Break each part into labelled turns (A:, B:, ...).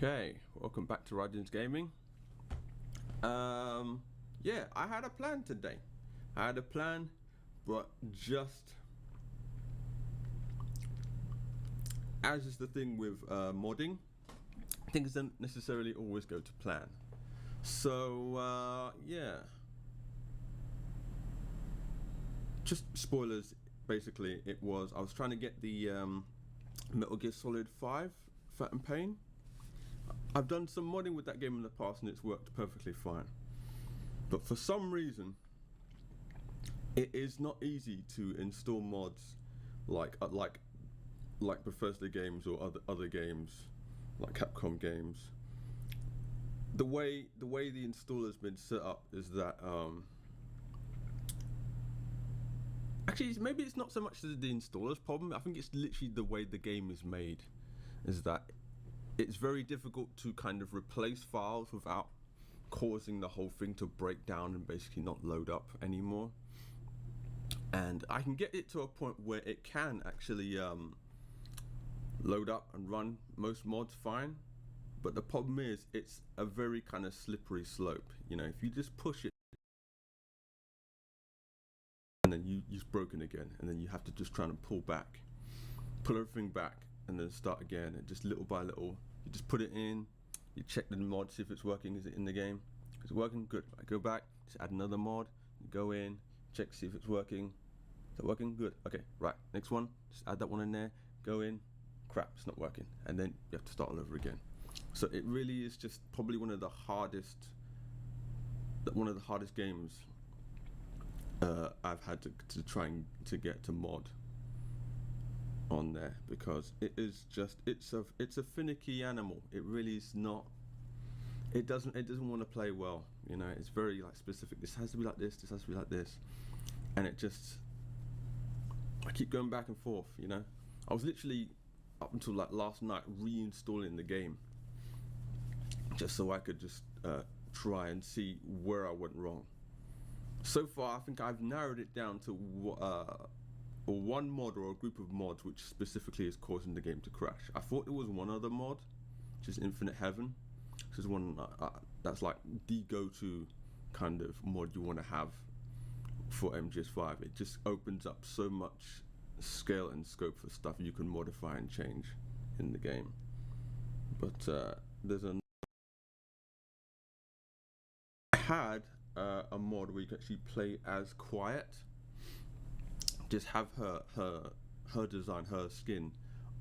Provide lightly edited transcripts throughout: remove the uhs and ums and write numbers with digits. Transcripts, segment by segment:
A: Okay, welcome back to Rydens Gaming. Yeah, I had a plan today. I had a plan, but just as is the thing with modding, things don't necessarily always go to plan. So yeah, just spoilers. Basically, I was trying to get the Metal Gear Solid 5 Phantom Pain. I've done some modding with that game in the past and it's worked perfectly fine. But for some reason, it is not easy to install mods like Bethesda games or other games, like Capcom games. The way the installer's been set up is that actually maybe it's not so much the installer's problem. I think it's literally the way the game is made. Is that it's very difficult to kind of replace files without causing the whole thing to break down and basically not load up anymore. And I can get it to a point where it can actually load up and run most mods fine, but the problem is it's a very kind of slippery slope. You know, if you just push it and then it's broken again, and then you have to just try and pull everything back and then start again, and just little by little you just put it in, you check the mod, see if it's working. Is it in the game? Is it working? Good. I go back, just add another mod, you go in, check, see if it's working. Is it working? Good. Okay, right, next one, just add that one in there, go in, crap, it's not working, and then you have to start all over again. So it really is just probably one of the hardest games I've had to try and to get to mod on there, because it is just it's a finicky animal. It really is not. It doesn't want to play well. You know, it's very like specific. This has to be like this. This has to be like this, and I keep going back and forth. You know, I was literally up until like last night reinstalling the game just so I could just try and see where I went wrong. So far, I think I've narrowed it down to one mod or a group of mods which specifically is causing the game to crash. I thought it was one other mod, which is Infinite Heaven. This is one that's like the go-to kind of mod you want to have for MGS5. It just opens up so much scale and scope for stuff you can modify and change in the game. But there's I had a mod where you can actually play as Quiet. Just have her design, her skin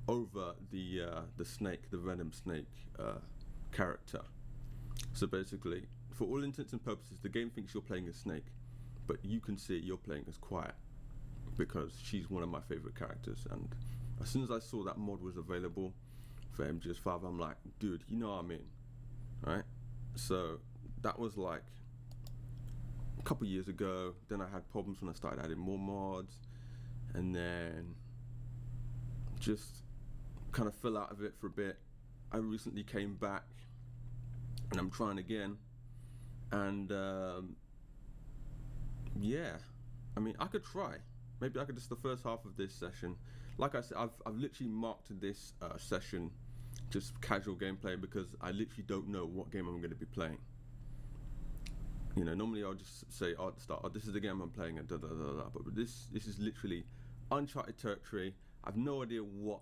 A: over the snake, the venom snake character. So basically, for all intents and purposes, the game thinks you're playing as Snake, but you can see you're playing as Quiet because she's one of my favorite characters. And as soon as I saw that mod was available for MGS5, I'm like, dude, you know what I mean, right? So that was like a couple years ago. Then I had problems when I started adding more mods, and then just kind of fell out of it for a bit. I recently came back and I'm trying again, and yeah, I mean, I could try. Maybe I could just the first half of this session. Like I said, I've literally marked this session just casual gameplay because I literally don't know what game I'm going to be playing. You know, normally I'll just say at the start, oh, this is the game I'm playing, and da da da da. But this is literally uncharted territory. I've no idea what's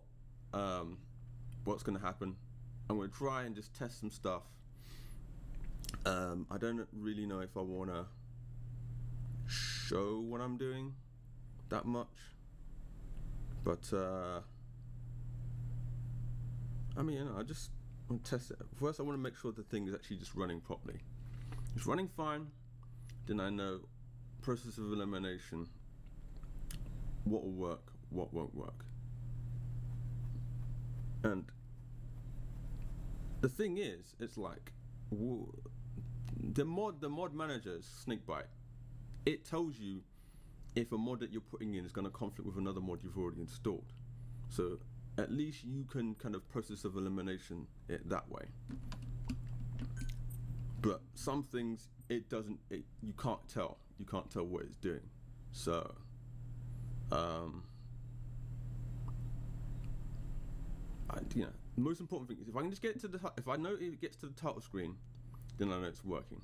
A: going to happen. I'm going to try and just test some stuff. I don't really know if I want to show what I'm doing that much, but I mean, you know, I just want to test it. First, I want to make sure the thing is actually just running properly. It's running fine, then I know process of elimination, what will work, what won't work. And the thing is, it's like the mod manager, Snakebite, it tells you if a mod that you're putting in is going to conflict with another mod you've already installed. So at least you can kind of process of elimination it that way. But some things it doesn't. You can't tell. You can't tell what it's doing. So, you know, the most important thing is if I can just get it to the, if I know it gets to the title screen, then I know it's working.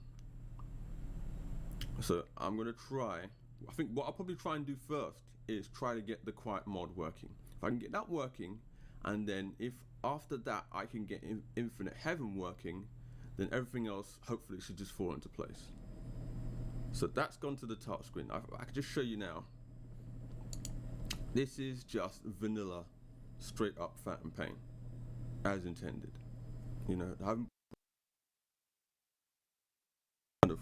A: So I'm gonna try. I think what I'll probably try and do first is try to get the quiet mod working. If I can get that working, and then if after that I can get Infinite Heaven working, then everything else hopefully should just fall into place. So that's gone to the title screen. I can just show you now. This is just vanilla, straight up Phantom Pain, as intended. You know, I haven't kind of,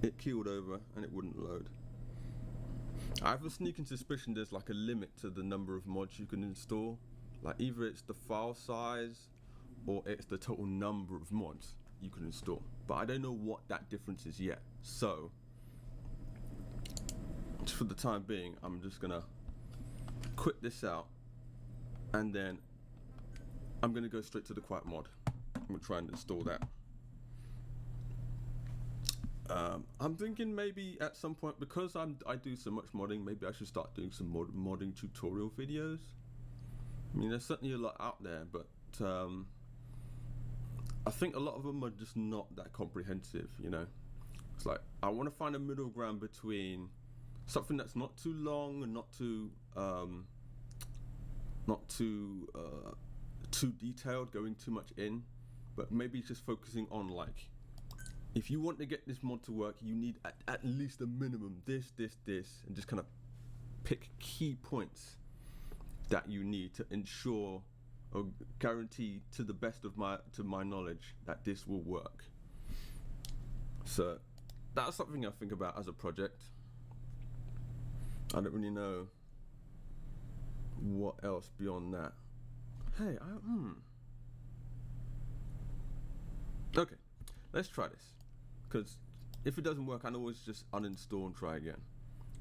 A: it keeled over and it wouldn't load. I have a sneaking suspicion there's like a limit to the number of mods you can install. Like either it's the file size or it's the total number of mods you can install. But I don't know what that difference is yet. So, just for the time being, I'm just gonna quit this out and then I'm gonna go straight to the quiet mod. I'm gonna try and install that. I'm thinking maybe at some point, because I do so much modding, maybe I should start doing some modding tutorial videos. I mean, there's certainly a lot out there, but I think a lot of them are just not that comprehensive, you know. It's like, I want to find a middle ground between something that's not too long and not too detailed, going too much in, but maybe just focusing on, like, if you want to get this mod to work, you need at least a minimum this, and just kind of pick key points that you need to ensure or guarantee to the best of my knowledge that this will work. So that's something I think about as a project. I don't really know what else beyond that. Hey, okay, let's try this. Because if it doesn't work, I can always just uninstall and try again.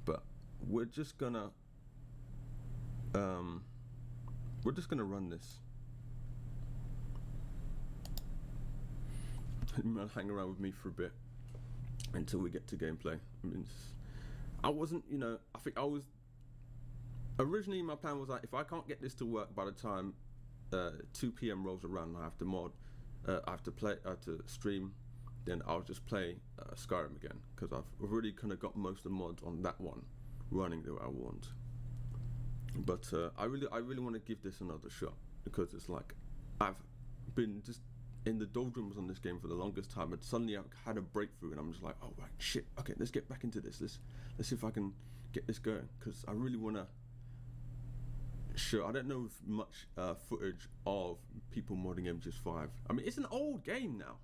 A: But we're just gonna run this. Hang around with me for a bit until we get to gameplay. I mean, I wasn't, you know, I think I was originally, my plan was like, if I can't get this to work by the time 2 p.m. rolls around and I have to mod, I have to stream, then I'll just play Skyrim again, because I've already kind of got most of the mods on that one running the way I want. But I really want to give this another shot, because it's like I've been just in the doldrums on this game for the longest time, and suddenly I've had a breakthrough, and I'm just like, oh right, shit, okay, let's get back into this. Let's see if I can get this going, because I really want to show. I don't know if much footage of people modding MGS5. I mean, it's an old game now.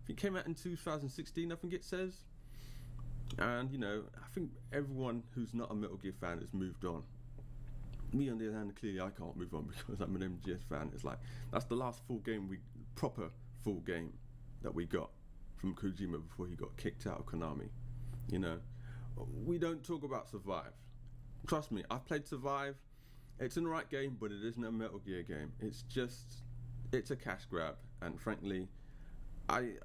A: I think it came out in 2016, I think it says. And, you know, I think everyone who's not a Metal Gear fan has moved on. Me, on the other hand, clearly I can't move on because I'm an MGS fan. It's like, that's the last proper full game that we got from Kojima before he got kicked out of Konami. You know, we don't talk about Survive. Trust me, I've played Survive. It's an alright game, but it isn't a Metal Gear game. It's a cash grab, and frankly, I'd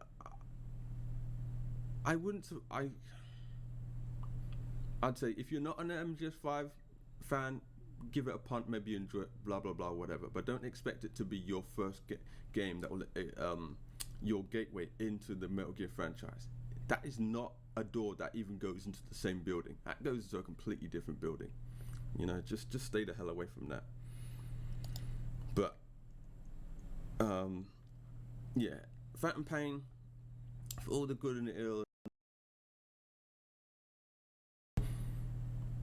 A: say if you're not an MGS5 fan, give it a punt, maybe enjoy it, blah blah blah, whatever. But don't expect it to be your first game that will your gateway into the Metal Gear franchise. That is not a door that even goes into the same building. That goes into a completely different building. You know, just stay the hell away from that. But yeah, Phantom Pain, for all the good and the ill.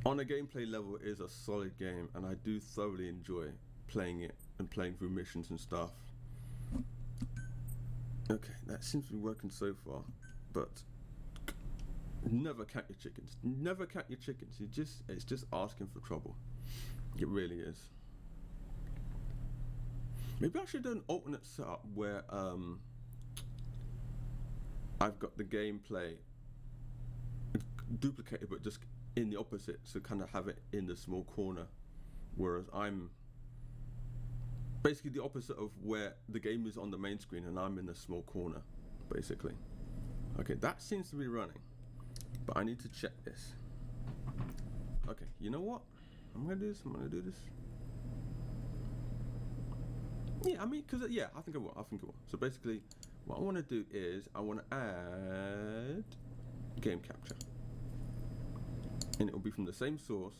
A: On a gameplay level, it is a solid game, and I do thoroughly enjoy playing it and playing through missions and stuff. Okay, that seems to be working so far, but never count your chickens. Never count your chickens. It's just asking for trouble. It really is. Maybe I should do an alternate setup where I've got the gameplay duplicated, but just in the opposite, so kind of have it in the small corner, whereas I'm basically the opposite of where the game is on the main screen and I'm in the small corner, basically. Okay, that seems to be running, but I need to check this. Okay, you know what? I'm gonna do this. Yeah, I mean, because yeah, I think it will. I think it will. So basically, what I want to do is I want to add game capture, and it will be from the same source.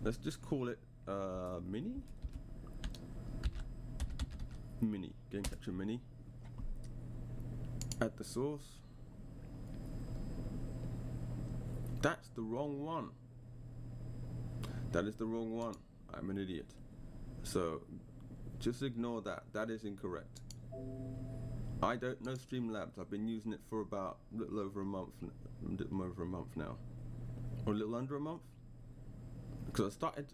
A: Let's just call it mini game capture mini. Add the source. That's the wrong one. That is the wrong one. I'm an idiot. So just ignore that. That is incorrect. I don't know Streamlabs. I've been using it for about a little over a month now, or a little under a month. Because I started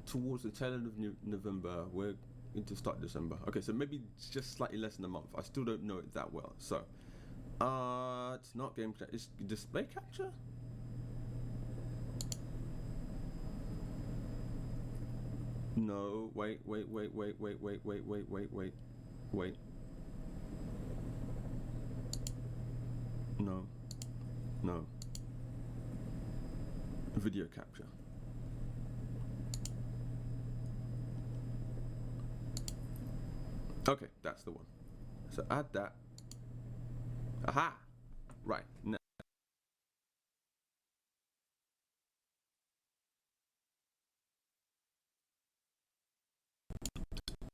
A: towards the tail end of November. We're into start December. Okay, so maybe just slightly less than a month. I still don't know it that well. So it's not game capture. It's display capture. No, wait. No. Video capture. Okay, that's the one. So add that. Aha! Right. Now.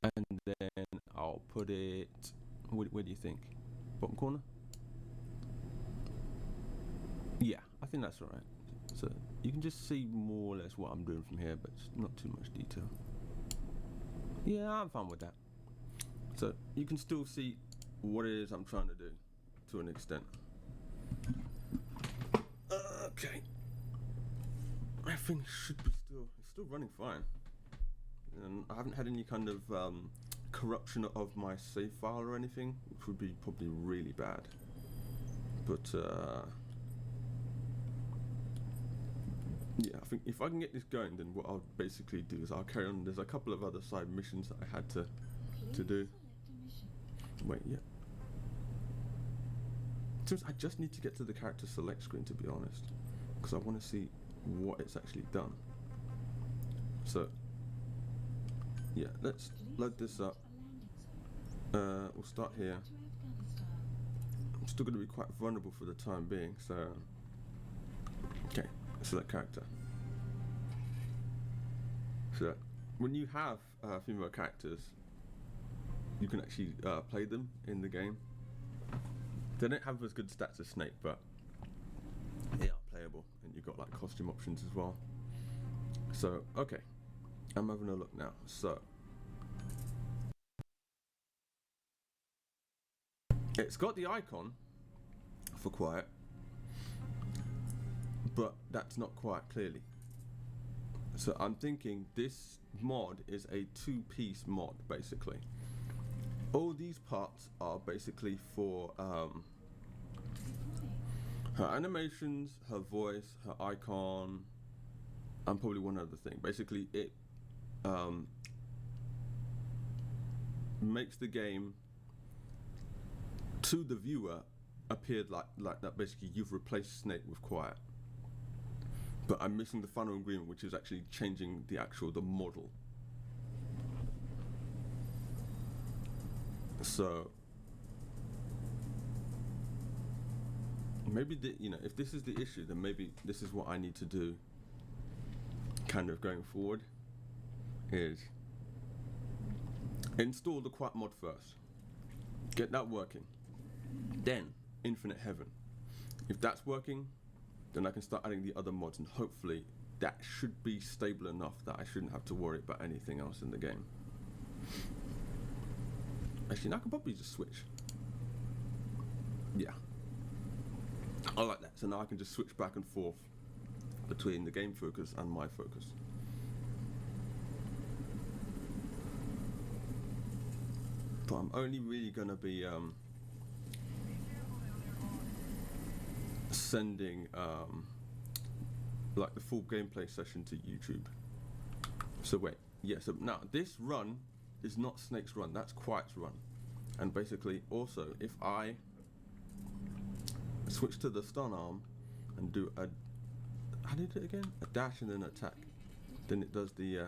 A: And then I'll put it. Where do you think? Bottom corner? Yeah, I think that's alright. So you can just see more or less what I'm doing from here, but not too much detail. Yeah, I'm fine with that. So you can still see what it is I'm trying to do to an extent. Okay. Everything should be it's still running fine. And I haven't had any kind of corruption of my save file or anything, which would be probably really bad. But yeah, I think if I can get this going, then what I'll basically do is I'll carry on. There's a couple of other side missions that I had to do. Wait, yeah. Since I just need to get to the character select screen, to be honest, because I want to see what it's actually done. So yeah, let's load this up. We'll start here. I'm still going to be quite vulnerable for the time being, so okay, select character. So when you have female characters, you can actually play them in the game. They don't have as good stats as Snake, but they are playable, and you've got like costume options as well. So okay, I'm having a look now. So it's got the icon for quiet, but that's not quiet clearly. So I'm thinking this mod is a two-piece mod, basically. All these parts are basically for her animations, her voice, her icon, and probably one other thing. Basically, it makes the game to the viewer appeared like that. Basically, you've replaced Snake with Quiet. But I'm missing the final ingredient, which is actually changing the model. So maybe if this is the issue, then maybe this is what I need to do. Kind of going forward, is install the Quiet mod first, get that working, then Infinite Heaven. If that's working, then I can start adding the other mods, and hopefully that should be stable enough that I shouldn't have to worry about anything else in the game. Actually, now I can probably just switch. Yeah, I like that. So now I can just switch back and forth between the game focus and my focus. But I'm only really gonna be sending like the full gameplay session to YouTube. So wait, yeah, so now this run is not Snake's run, that's Quiet's run. And basically also, if I switch to the stun arm and do a, how do you do it again? A dash and then attack. Then it does the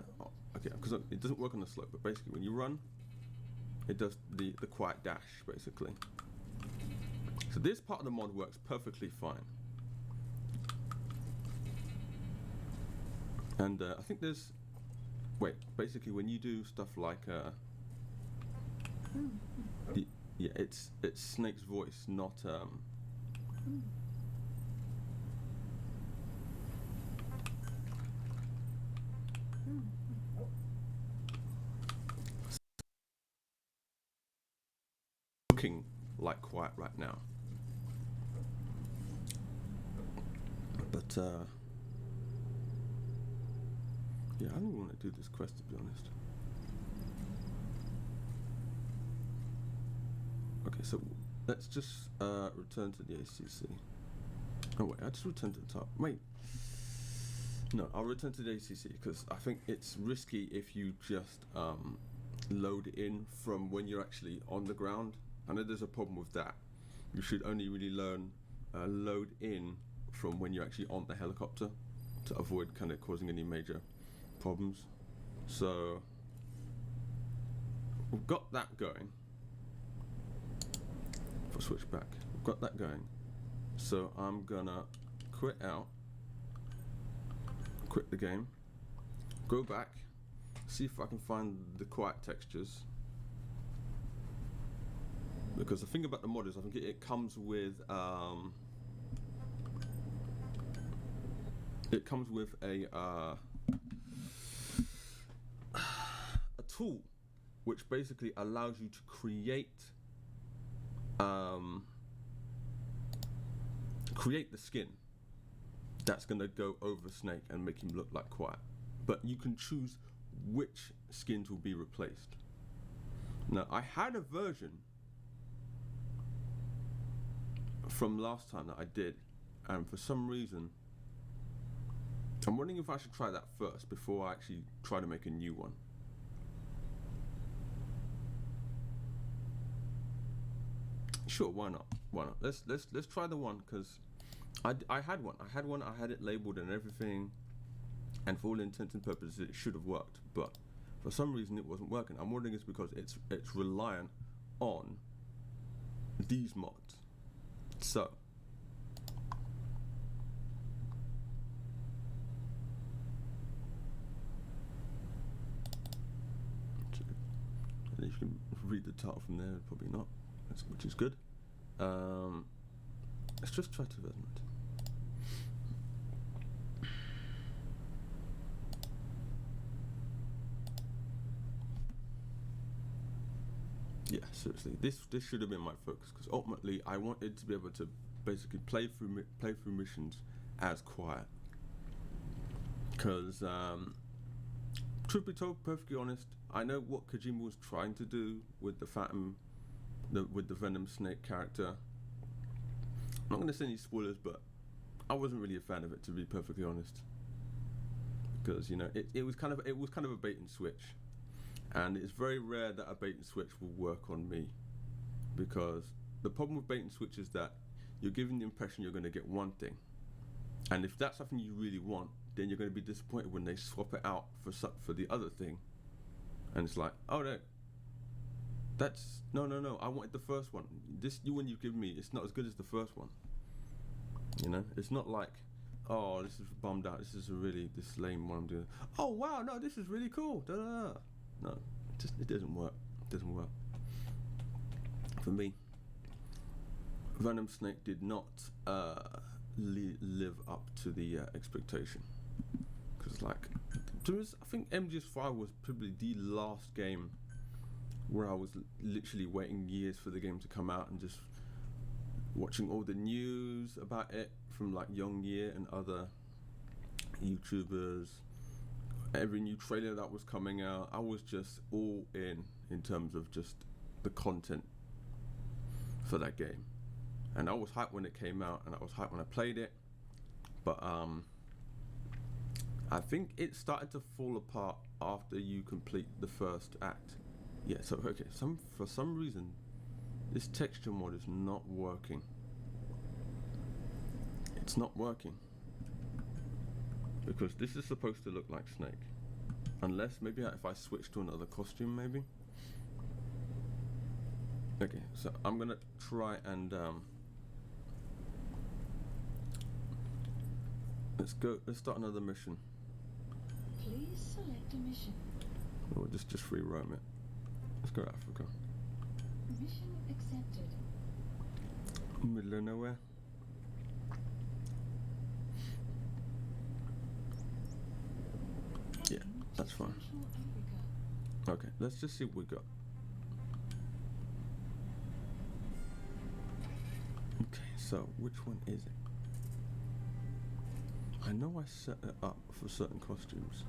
A: okay, because it doesn't work on the slope, but basically when you run, it does the quiet dash, basically. So this part of the mod works perfectly fine. And I think there's, basically when you do stuff like, yeah, it's Snake's voice, not, looking like quiet right now. But, yeah, I don't want to do this quest, to be honest. Okay, so let's just return to the ACC. Oh wait, I just returned to the top. Wait, no, I'll return to the ACC because I think it's risky if you just load in from when you're actually on the ground. I know there's a problem with that. You should only really load in from when you're actually on the helicopter to avoid kind of causing any major problems. So we've got that going. If I switch back, we've got that going. So I'm gonna quit out, quit the game, go back, see if I can find the quiet textures. Because the thing about the mod is I think it comes with a tool which basically allows you to create the skin that's gonna go over Snake and make him look like quiet. But you can choose which skins will be replaced. Now I had a version from last time that I did, and for some reason I'm wondering if I should try that first before I actually try to make a new one. Sure, why not? Why not? Let's try the one, because I had one. I had it labeled and everything, and for all intents and purposes it should have worked, but for some reason it wasn't working. I'm wondering it's because it's reliant on these mods. So you can read the title from there, probably not, which is good. Let's just try 2000. Yeah, seriously, this should have been my focus, because ultimately I wanted to be able to basically play through missions as quiet. Because truth be told, perfectly honest, I know what Kojima was trying to do with the Phantom, with the Venom Snake character. I'm not going to say any spoilers, but I wasn't really a fan of it, to be perfectly honest. Because you know, it was kind of a bait and switch, and it's very rare that a bait and switch will work on me. Because the problem with bait and switch is that you're giving the impression you're going to get one thing, and if that's something you really want, then you're going to be disappointed when they swap it out for the other thing. And it's like, oh no, that's no, I wanted the first one. This new one you've given me, it's not as good as the first one. You know, it's not like, oh, this is bummed out, this lame one I'm doing. Oh wow, no, this is really cool. Da, da, da. No, it doesn't work. It doesn't work for me. Venom Snake did not live up to the expectation. Because like, I think MGS5 was probably the last game where I was literally waiting years for the game to come out and just watching all the news about it from like Young Year and other YouTubers. Every new trailer that was coming out, I was just all in terms of just the content for that game. And I was hyped when it came out, and I was hyped when I played it. But I think it started to fall apart after you complete the first act. Yeah, so okay, for some reason this texture mod is not working. It's not working. Because this is supposed to look like Snake. Unless maybe if I switch to another costume, maybe. Okay, so I'm gonna try and let's start another mission.
B: Please select a mission.
A: Or just free roam it. Let's go to Africa.
B: Mission accepted.
A: Middle of nowhere. Yeah, that's fine.
B: Central Africa.
A: Okay, let's just see what we got. Okay, so which one is it? I know I set it up for certain costumes.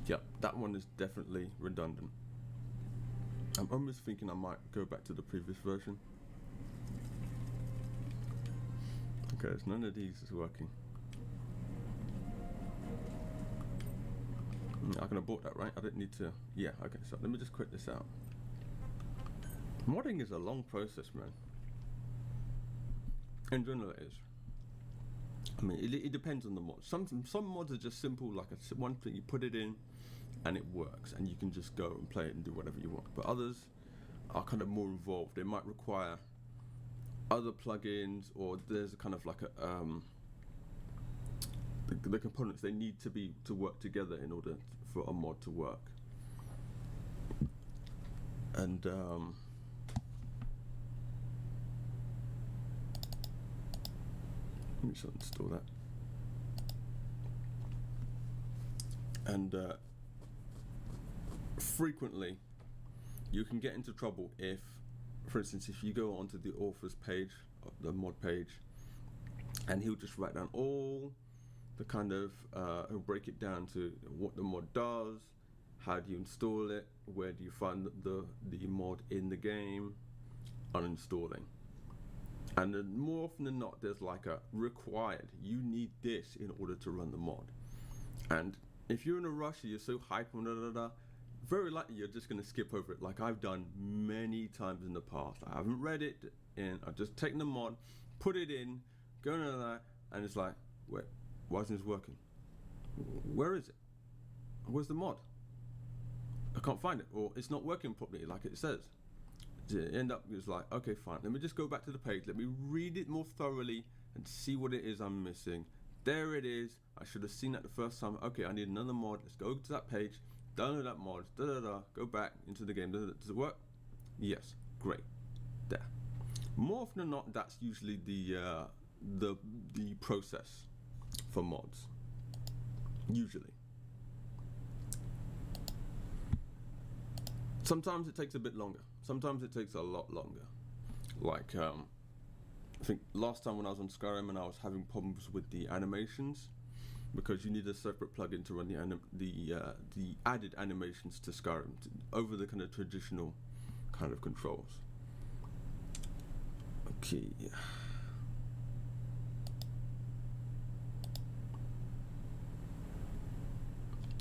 A: Yep, that one is definitely redundant. I'm almost thinking I might go back to the previous version. Okay, so none of these is working. I can abort that, right? I didn't need to. Yeah, okay, so let me just quit this out. Modding is a long process, man. In general, it is. I mean, it depends on the mod. Some mods are just simple, like one thing you put it in, and it works, and you can just go and play it and do whatever you want. But others are kind of more involved. They might require other plugins, or there's a kind of like a the components they need to work together in order for a mod to work. And let me just install that. And frequently you can get into trouble if, for instance, if you go onto the author's page, the mod page, and he'll just write down all the kind of, he'll break it down to what the mod does, how do you install it, where do you find the mod in the game, uninstalling. And then more often than not, there's like a required, you need this in order to run the mod. And if you're in a rush, you're so hyped, very likely you're just going to skip over it, like I've done many times in the past. I haven't read it in, I've just taken the mod, put it in, go into that, and it's like, wait, why isn't this working? Where is it? Where's the mod? I can't find it, or it's not working properly like it says. You end up, it's like, okay, fine, let me just go back to the page, let me read it more thoroughly and see what it is I'm missing. There it is. I should have seen that the first time. Okay, I need another mod. Let's go to that page, download that mod, go back into the game. Does it work? Yes, great. There. More often than not, that's usually the process for mods. Usually. Sometimes it takes a bit longer. Sometimes it takes a lot longer. Like I think last time when I was on Skyrim and I was having problems with the animations, because you need a separate plugin to run the added animations to Skyrim over the kind of traditional kind of controls. Okay.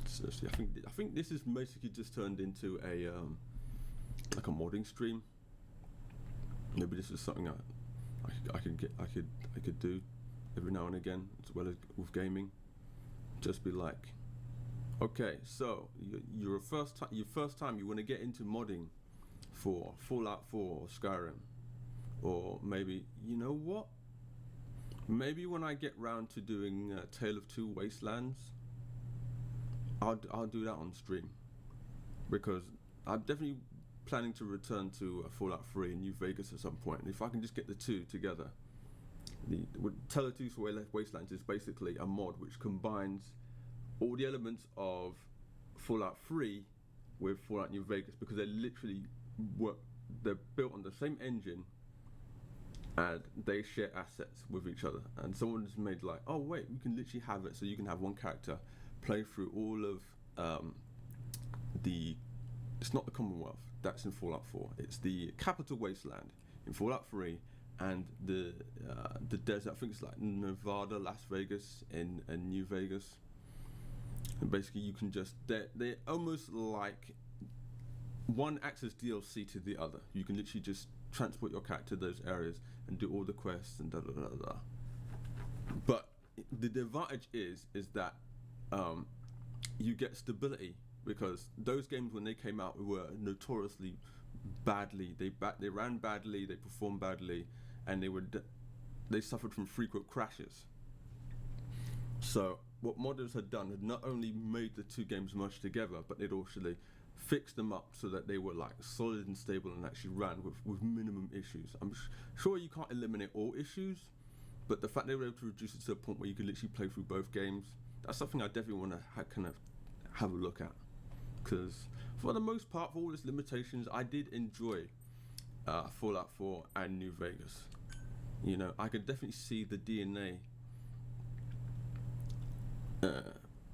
A: So see, I think this is basically just turned into a like a modding stream. Maybe this is something I could do every now and again, as well as with gaming. Just be like, okay, so your first time you want to get into modding for Fallout 4 or Skyrim, or maybe, you know what? Maybe when I get round to doing Tale of Two Wastelands, I'll do that on stream, because I'm definitely planning to return to Fallout 3 in New Vegas at some point. And if I can just get the two together, Tale of Two Wastelands is basically a mod which combines all the elements of Fallout 3 with Fallout New Vegas, because they're built on the same engine and they share assets with each other. And someone's made like, oh wait, we can literally have it so you can have one character play through all of it's not the Commonwealth, that's in Fallout 4. It's the Capital Wasteland in Fallout 3, and the desert. I think it's like Nevada, Las Vegas, and New Vegas. And basically, you can just they're almost like one acts as DLC to the other. You can literally just transport your character to those areas and do all the quests and da da da da. But the advantage is that you get stability, because those games when they came out were notoriously badly. They ran badly, they performed badly, and they suffered from frequent crashes. So what modders had done had not only made the two games merge together, but they'd actually fixed them up so that they were like solid and stable and actually ran with minimum issues. I'm sure you can't eliminate all issues, but the fact they were able to reduce it to a point where you could literally play through both games, that's something I definitely want to kind of have a look at. Because for the most part, for all its limitations, I did enjoy Fallout 4 and New Vegas. You know, I could definitely see the DNA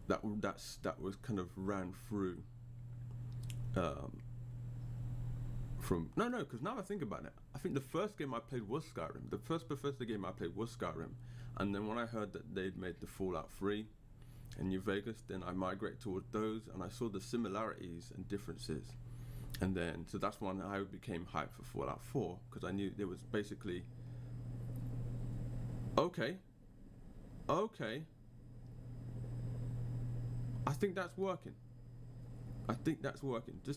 A: that was kind of ran through from because now I think about it, I think the first game I played was Skyrim. The first Bethesda game I played was Skyrim, and then when I heard that they'd made the Fallout 3 and New Vegas, then I migrated towards those, and I saw the similarities and differences, and then so that's when I became hyped for Fallout 4, because I knew there was basically okay. I think that's working.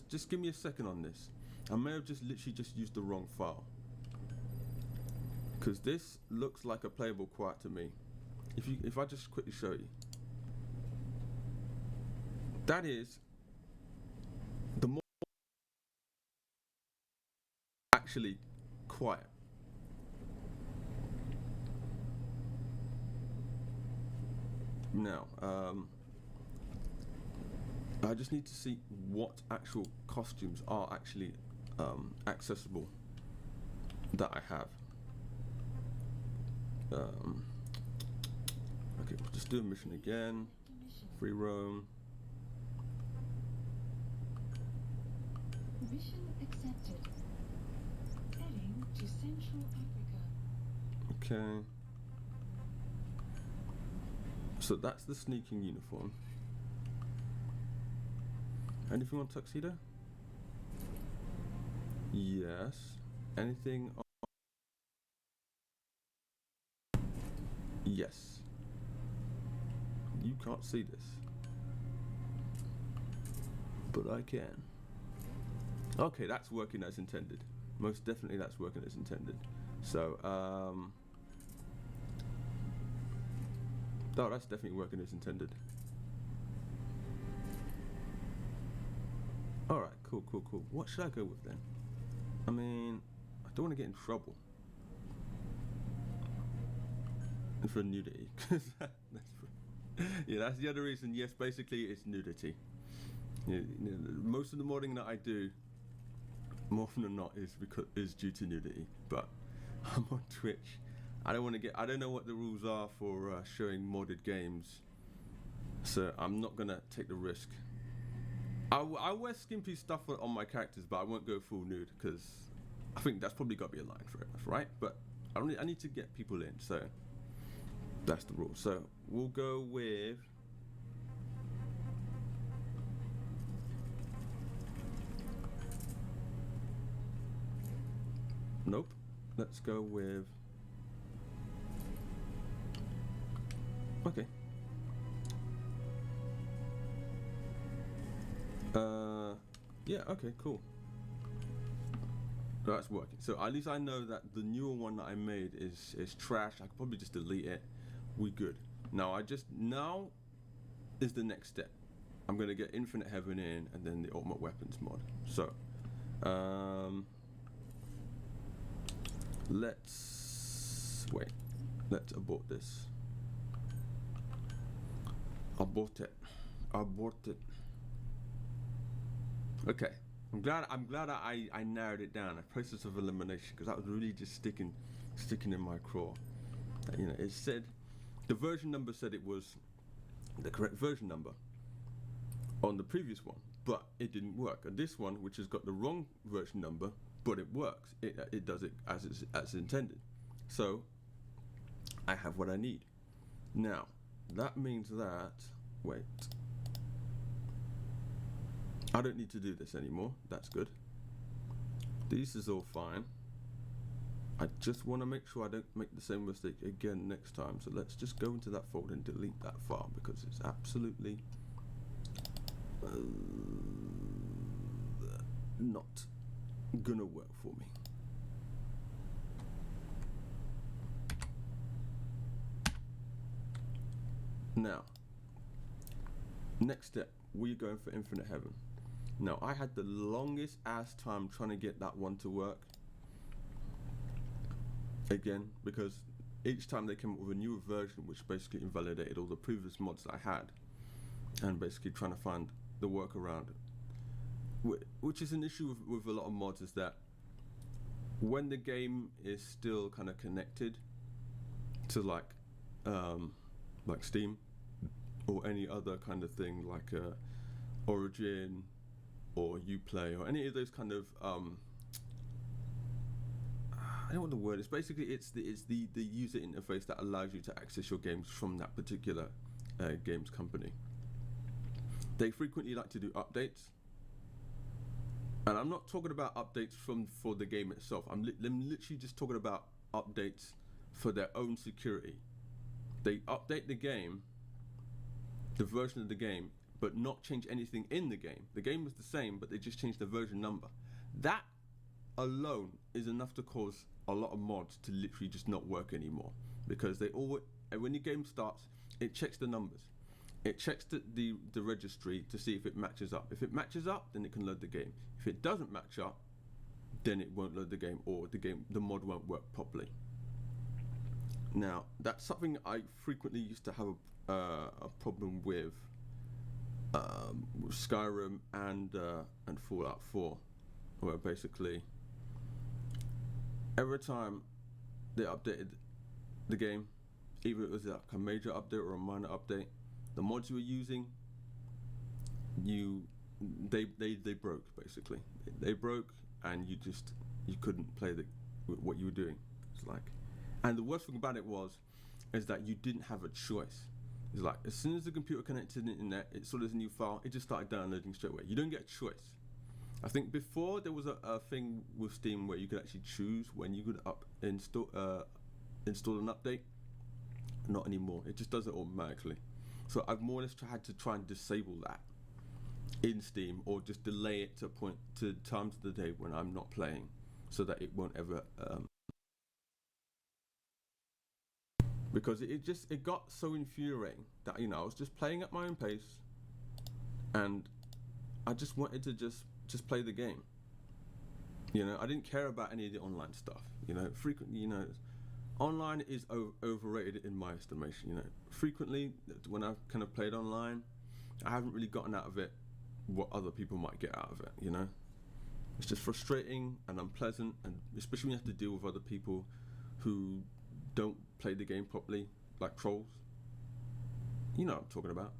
A: Just give me a second on this. I may have just literally just used the wrong file, because this looks like a playable quiet to me. If I just quickly show you, that is the more actually quiet. Now, I just need to see what actual costumes are actually accessible that I have. Okay, we'll just do a mission again. Free roam.
B: Mission accepted. Heading to Central Africa.
A: Okay. So that's the sneaking uniform. Anything on tuxedo? Yes. Anything on... Yes. You can't see this, but I can. Okay, that's working as intended. Most definitely that's working as intended. So, oh, that's definitely working as intended. Alright, cool. What should I go with then? I mean, I don't want to get in trouble for nudity, because that's the other reason. Yes, basically it's nudity. Most of the modding that I do, more often than not, is due to nudity. But I'm on Twitch. I don't know what the rules are for showing modded games, so I'm not gonna take the risk. I wear skimpy stuff on my characters, but I won't go full nude, because I think that's probably got to be a line for it, right? But I need to get people in, so that's the rule. So we'll go with... Nope. Let's go with... Okay. Yeah, okay, cool. That's working. So at least I know that the newer one that I made is trash. I could probably just delete it. We good. Now is the next step. I'm gonna get Infinite Heaven in, and then the Ultimate Weapons mod. So, let's abort this. Abort it. Okay, I'm glad I narrowed it down. A process of elimination, because that was really just sticking in my craw. It said the version number said it was the correct version number on the previous one, but it didn't work. And this one, which has got the wrong version number, but it works. It does it as intended. So I have what I need. Now, that means that, wait, I don't need to do this anymore. That's good. This is all fine. I just want to make sure I don't make the same mistake again next time. So let's just go into that folder and delete that file because it's absolutely not gonna work for me. Now, next step, we're going for Infinite Heaven. Now, I had the longest ass time trying to get that one to work. Again, because each time they came up with a newer version, which basically invalidated all the previous mods that I had, and basically trying to find the workaround. Which is an issue with a lot of mods, is that when the game is still kind of connected to like Steam or any other kind of thing like Origin or Uplay or any of those kind of I don't know what the word is. Basically, it's the user interface that allows you to access your games from that particular games company. They frequently like to do updates, and I'm not talking about updates for the game itself. I'm literally just talking about updates for their own security. They update the game, the version of the game, but not change anything in the game. The game is the same, but they just change the version number. That alone is enough to cause a lot of mods to literally just not work anymore, because they always, when your game starts, it checks the numbers, it checks the registry to see if it matches up. If it matches up, then it can load the game. If it doesn't match up, then it won't load the game, or the mod won't work properly. Now, that's something I frequently used to have a problem with Skyrim and Fallout 4, where basically every time they updated the game, either it was like a major update or a minor update, the mods you were using, they broke basically. They broke, and you couldn't play what you were doing. It's like, and the worst thing about it is that you didn't have a choice. It's like, as soon as the computer connected to the internet, it saw there's a new file, it just started downloading straight away. You don't get a choice. I think before there was a thing with Steam where you could actually choose when you could install an update. Not anymore. It just does it automatically. So I've more or less had to try and disable that in Steam, or just delay it to times of the day when I'm not playing, so that it won't ever. Because it got so infuriating that, I was just playing at my own pace, and I just wanted to just play the game. I didn't care about any of the online stuff. Frequently, online is overrated in my estimation. Frequently when I've kind of played online, I haven't really gotten out of it what other people might get out of it. It's just frustrating and unpleasant, and especially when you have to deal with other people who don't play the game properly, like trolls. You know what I'm talking about.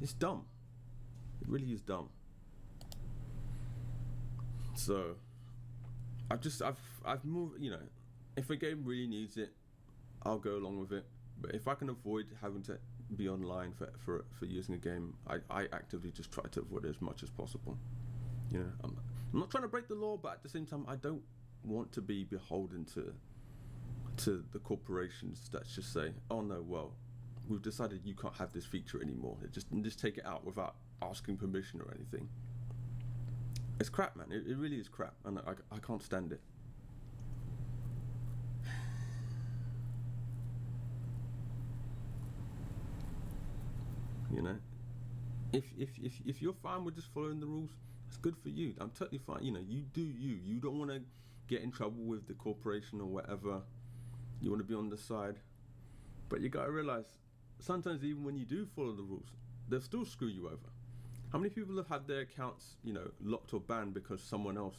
A: It's dumb. It really is dumb. So I've moved. If a game really needs it, I'll go along with it. But if I can avoid having to be online for using a game, I actively just try to avoid it as much as possible. I'm not trying to break the law, but at the same time, I don't want to be beholden to the corporations that just say, oh no, well, we've decided you can't have this feature anymore. Just take it out without asking permission or anything. It's crap, man. It really is crap, and I can't stand it. If you're fine with just following the rules, it's good for you. I'm totally fine. You do you. You don't want to get in trouble with the corporation or whatever. You want to be on the side, but you gotta realize, sometimes even when you do follow the rules, they'll still screw you over. How many people have had their accounts, locked or banned because someone else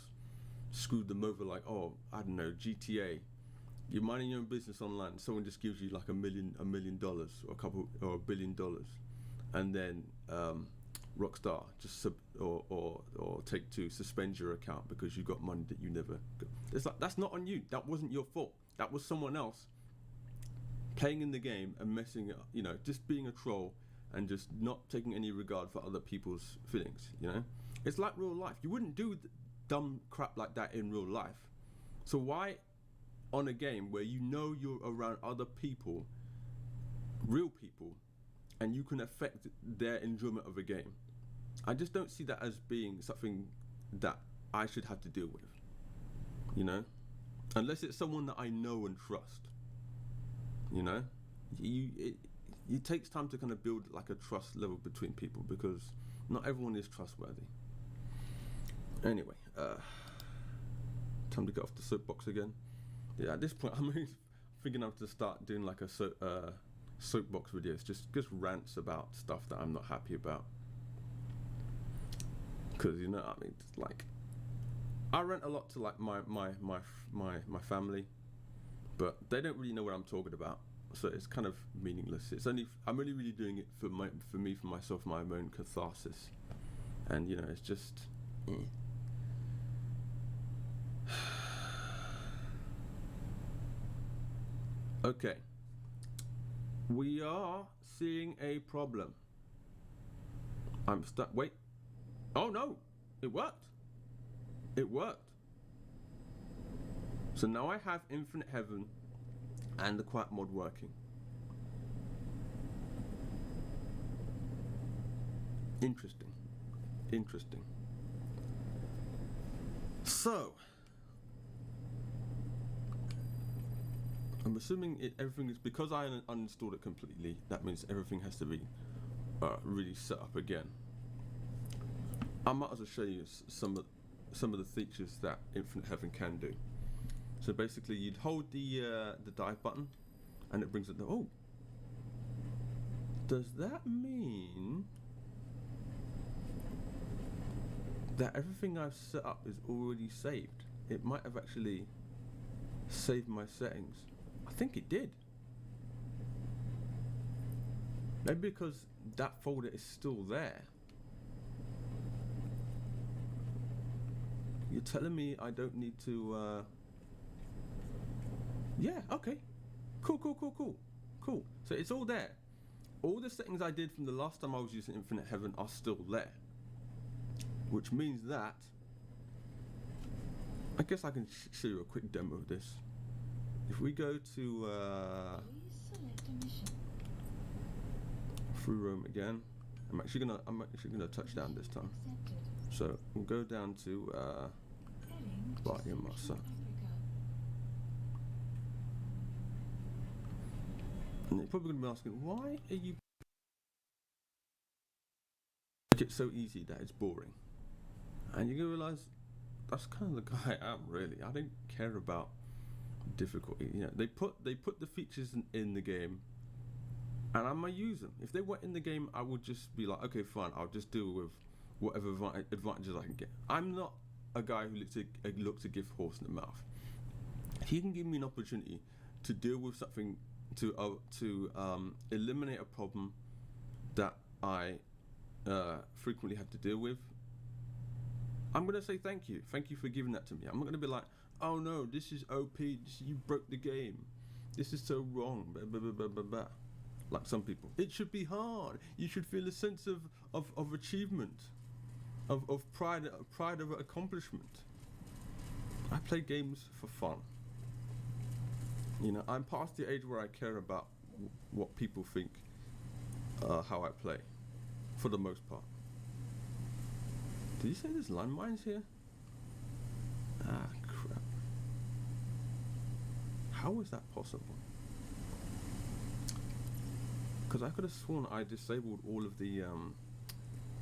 A: screwed them over? Like, oh, I don't know, GTA. You're minding your own business online, someone just gives you like $1 million or $1 billion, and then Rockstar just or Take-Two suspend your account because you got money that you never got. It's like, that's not on you. That wasn't your fault. That was someone else playing in the game and messing it up, you know, just being a troll and just not taking any regard for other people's feelings, you know? It's like real life. You wouldn't do dumb crap like that in real life. So why on a game where you know you're around other people, real people, and you can affect their enjoyment of a game? I just don't see that as being something that I should have to deal with, you know? Unless it's someone that I know and trust, you know? It takes time to kind of build like a trust level between people, because not everyone is trustworthy. Anyway, time to get off the soapbox again. Yeah, at this point, I'm really thinking I have to start doing like a soapbox videos, just rants about stuff that I'm not happy about. Because, you know, I mean, like, I rant a lot to like my family, but they don't really know what I'm talking about, so it's kind of meaningless. It's only I'm only really doing it for myself, my own catharsis, and you know, it's just. Okay, we are seeing a problem. I'm stuck. Wait. Oh no, it worked. It worked. So now I have Infinite Heaven and the Quiet mod working. Interesting. Interesting. So, I'm assuming everything is, because I uninstalled it completely, that means everything has to be really set up again. I might as well show you some of the features that Infinite Heaven can do. So basically, you'd hold the dive button, and it brings it. Oh, does that mean that everything I've set up is already saved? It might have actually saved my settings. I think it did. Maybe because that folder is still there. You're telling me I don't need to, yeah, okay. Cool. So it's all there. All the settings I did from the last time I was using Infinite Heaven are still there. Which means that, I guess I can show you a quick demo of this. If we go to, through Rome again, I'm actually gonna touch down this time. So we'll go down to Bahia Massa. And you're probably going to be asking, why are you make it so easy that it's boring? And you're going to realise that's kind of the guy I am, really. I don't care about difficulty. You know, they put the features in the game, and I'm going to use them. If they weren't in the game, I would just be like, okay, fine, I'll just deal with whatever advantages I can get. I'm not a guy who looks to give horse in the mouth. He can give me an opportunity to deal with something, to eliminate a problem that I frequently have to deal with. I'm gonna say thank you for giving that to me. I'm not gonna be like, oh no, this is OP, you broke the game, this is so wrong, blah, blah, blah, blah, blah. Like some people. It should be hard. You should feel a sense of achievement, of pride of accomplishment. I play games for fun. You know, I'm past the age where I care about what people think, how I play, for the most part. Did you say there's landmines here? Ah, crap. How is that possible? Because I could have sworn I disabled all of the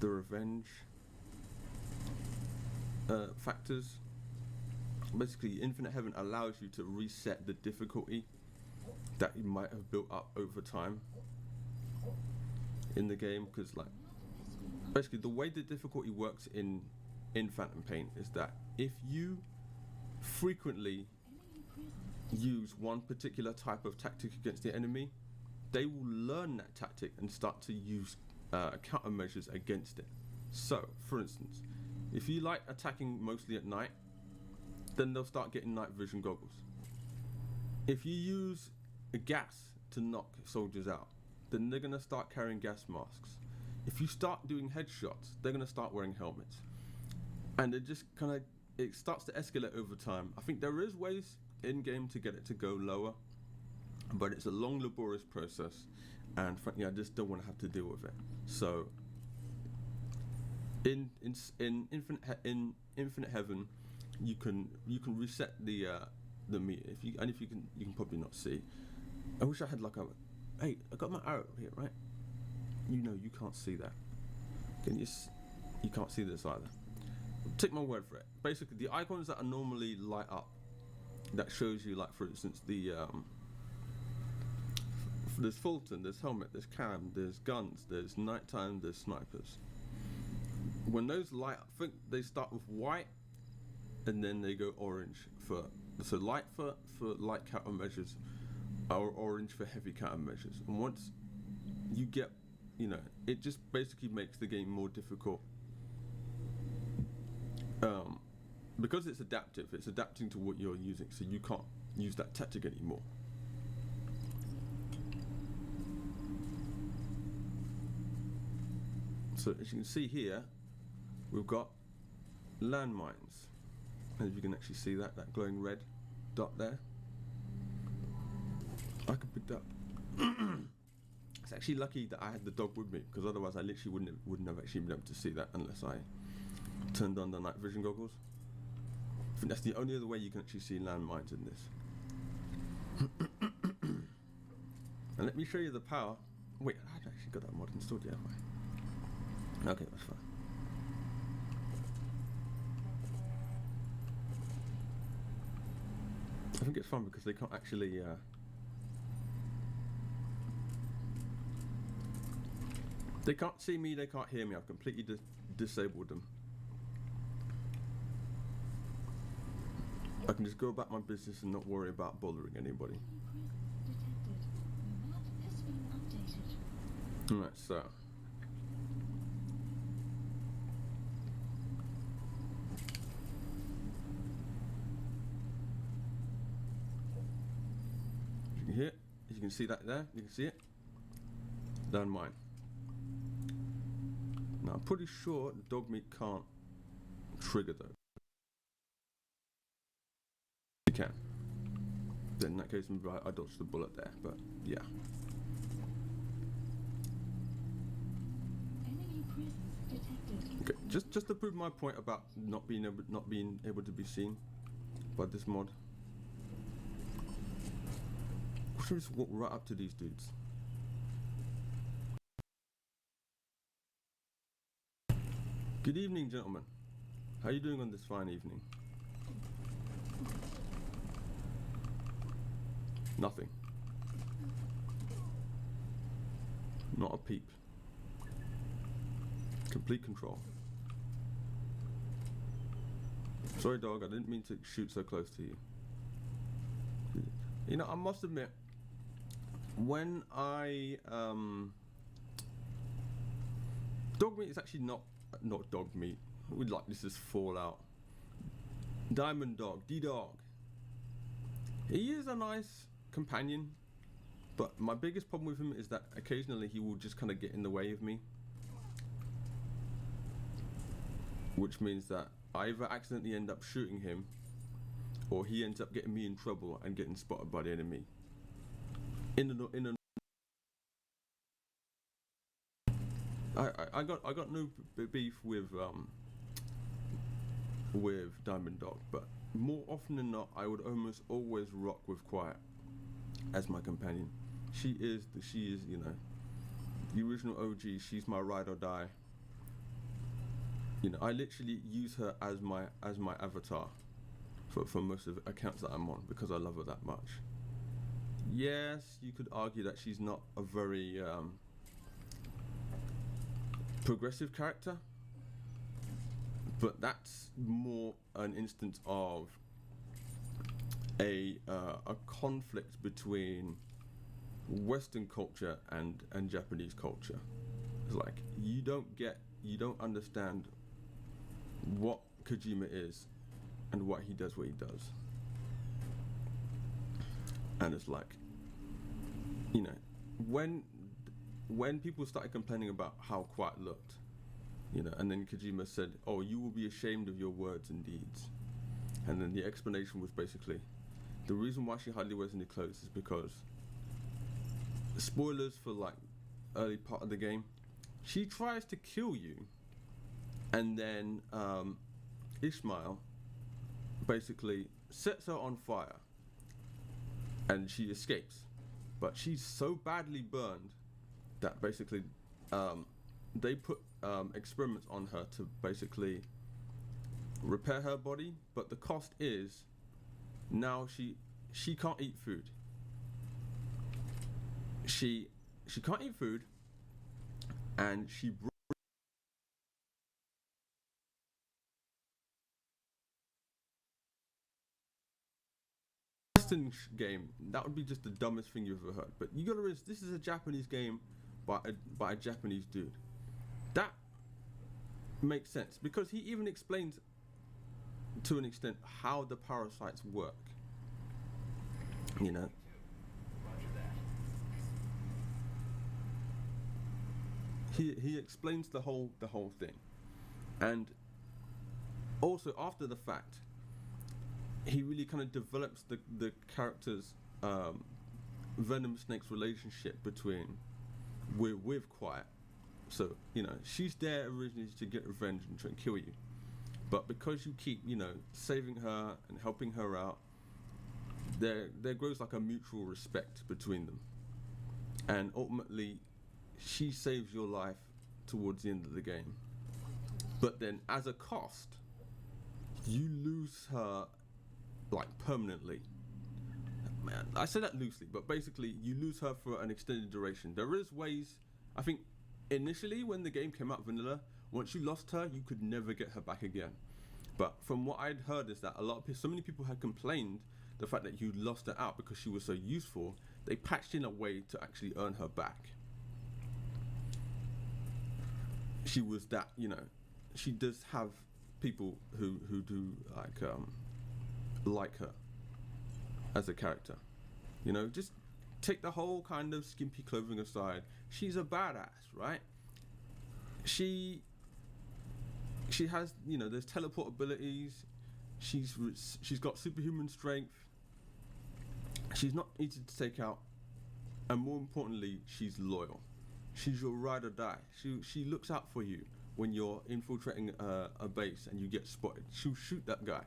A: revenge factors. Basically, Infinite Heaven allows you to reset the difficulty that you might have built up over time in the game. Because, like, basically the way the difficulty works in Phantom Pain is that if you frequently use one particular type of tactic against the enemy, they will learn that tactic and start to use countermeasures against it. So, for instance, if you like attacking mostly at night, then they'll start getting night vision goggles. if you use a gas to knock soldiers out, then they're gonna start carrying gas masks. If you start doing headshots, they're gonna start wearing helmets, and it just kind of it starts to escalate over time. I think there is ways in game to get it to go lower, but it's a long, laborious process, and frankly, I just don't want to have to deal with it. So, in Infinite Heaven, you can reset the meter. If you can probably not see. I wish I had like a. Hey, I got my arrow here, right? You know you can't see that. Can you? You can't see this either. Take my word for it. Basically, the icons that are normally light up, that shows you, like for instance, the there's Fulton, there's helmet, there's cam, there's guns, there's nighttime, there's snipers. When those light up, I think they start with white, and then they go orange so light for light countermeasures, or orange for heavy countermeasures. And once you get, it just basically makes the game more difficult. Because it's adaptive, it's adapting to what you're using, so you can't use that tactic anymore. So as you can see here, we've got landmines. And if you can actually see that glowing red dot there, I can pick that up. It's actually lucky that I had the dog with me, because otherwise I literally wouldn't have actually been able to see that unless I turned on the night vision goggles. I think that's the only other way you can actually see landmines in this. And let me show you the power. Wait, I actually got that mod installed, yeah, have I? Okay, that's fine. I think it's fun because they can't actually they can't see me, they can't hear me. I've completely disabled them. I can just go about my business and not worry about bothering anybody. Alright, so you can hear it, you can see that there, you can see it. Landmine. Now I'm pretty sure the dog meat can't trigger though. You can. Then in that case I dodged the bullet there, but yeah. Okay, just to prove my point about not being able to be seen by this mod. We should just walk right up to these dudes. Good evening, gentlemen. How are you doing on this fine evening? Nothing. Not a peep. Complete control. Sorry, dog, I didn't mean to shoot so close to you. You know, I must admit, when I dog meat is actually not dog meat. We'd like this is Fallout. Diamond Dog, D-Dog. He is a nice companion, but my biggest problem with him is that occasionally he will just kind of get in the way of me, which means that I either accidentally end up shooting him, or he ends up getting me in trouble and getting spotted by the enemy. I got no beef with Diamond Dog, but more often than not, I would almost always rock with Quiet as my companion. She is you know, the original OG. She's my ride or die. You know, I literally use her as my avatar for most of the accounts that I'm on because I love her that much. Yes, you could argue that she's not a very progressive character, but that's more an instance of a conflict between Western culture and Japanese culture. It's like you don't understand what Kojima is and what he does. And it's like, you know, when people started complaining about how quiet looked, you know, and then Kojima said, "Oh, you will be ashamed of your words and deeds," and then the explanation was basically, the reason why she hardly wears any clothes is because, spoilers for like early part of the game, she tries to kill you, and then Ishmael basically sets her on fire, and she escapes, but she's so badly burned that basically they put experiments on her to basically repair her body, but the cost is now she can't eat food. She can't eat food, and she Western game, that would be just the dumbest thing you've ever heard. But you gotta realize this is a Japanese game by a Japanese dude. That makes sense because he even explains to an extent how the parasites work. You know. He explains the whole thing, and also after the fact, he really kind of develops the character's Venom Snake's relationship with Quiet. So, you know, she's there originally to get revenge and try and kill you, but because you keep, you know, saving her and helping her out, there grows like a mutual respect between them, and ultimately she saves your life towards the end of the game. But then as a cost, you lose her like permanently. Man, I say that loosely, but basically you lose her for an extended duration. There is ways, I think initially when the game came out vanilla, once you lost her, you could never get her back again. But from what I'd heard is that so many people had complained the fact that you lost her out because she was so useful, they patched in a way to actually earn her back. She was that, you know, she does have people who do like her as a character. You know, just take the whole kind of skimpy clothing aside. She's a badass, right? She has, you know, there's teleport abilities. She's got superhuman strength. She's not easy to take out, and more importantly, she's loyal. She's your ride or die. She looks out for you when you're infiltrating a base and you get spotted. She'll shoot that guy.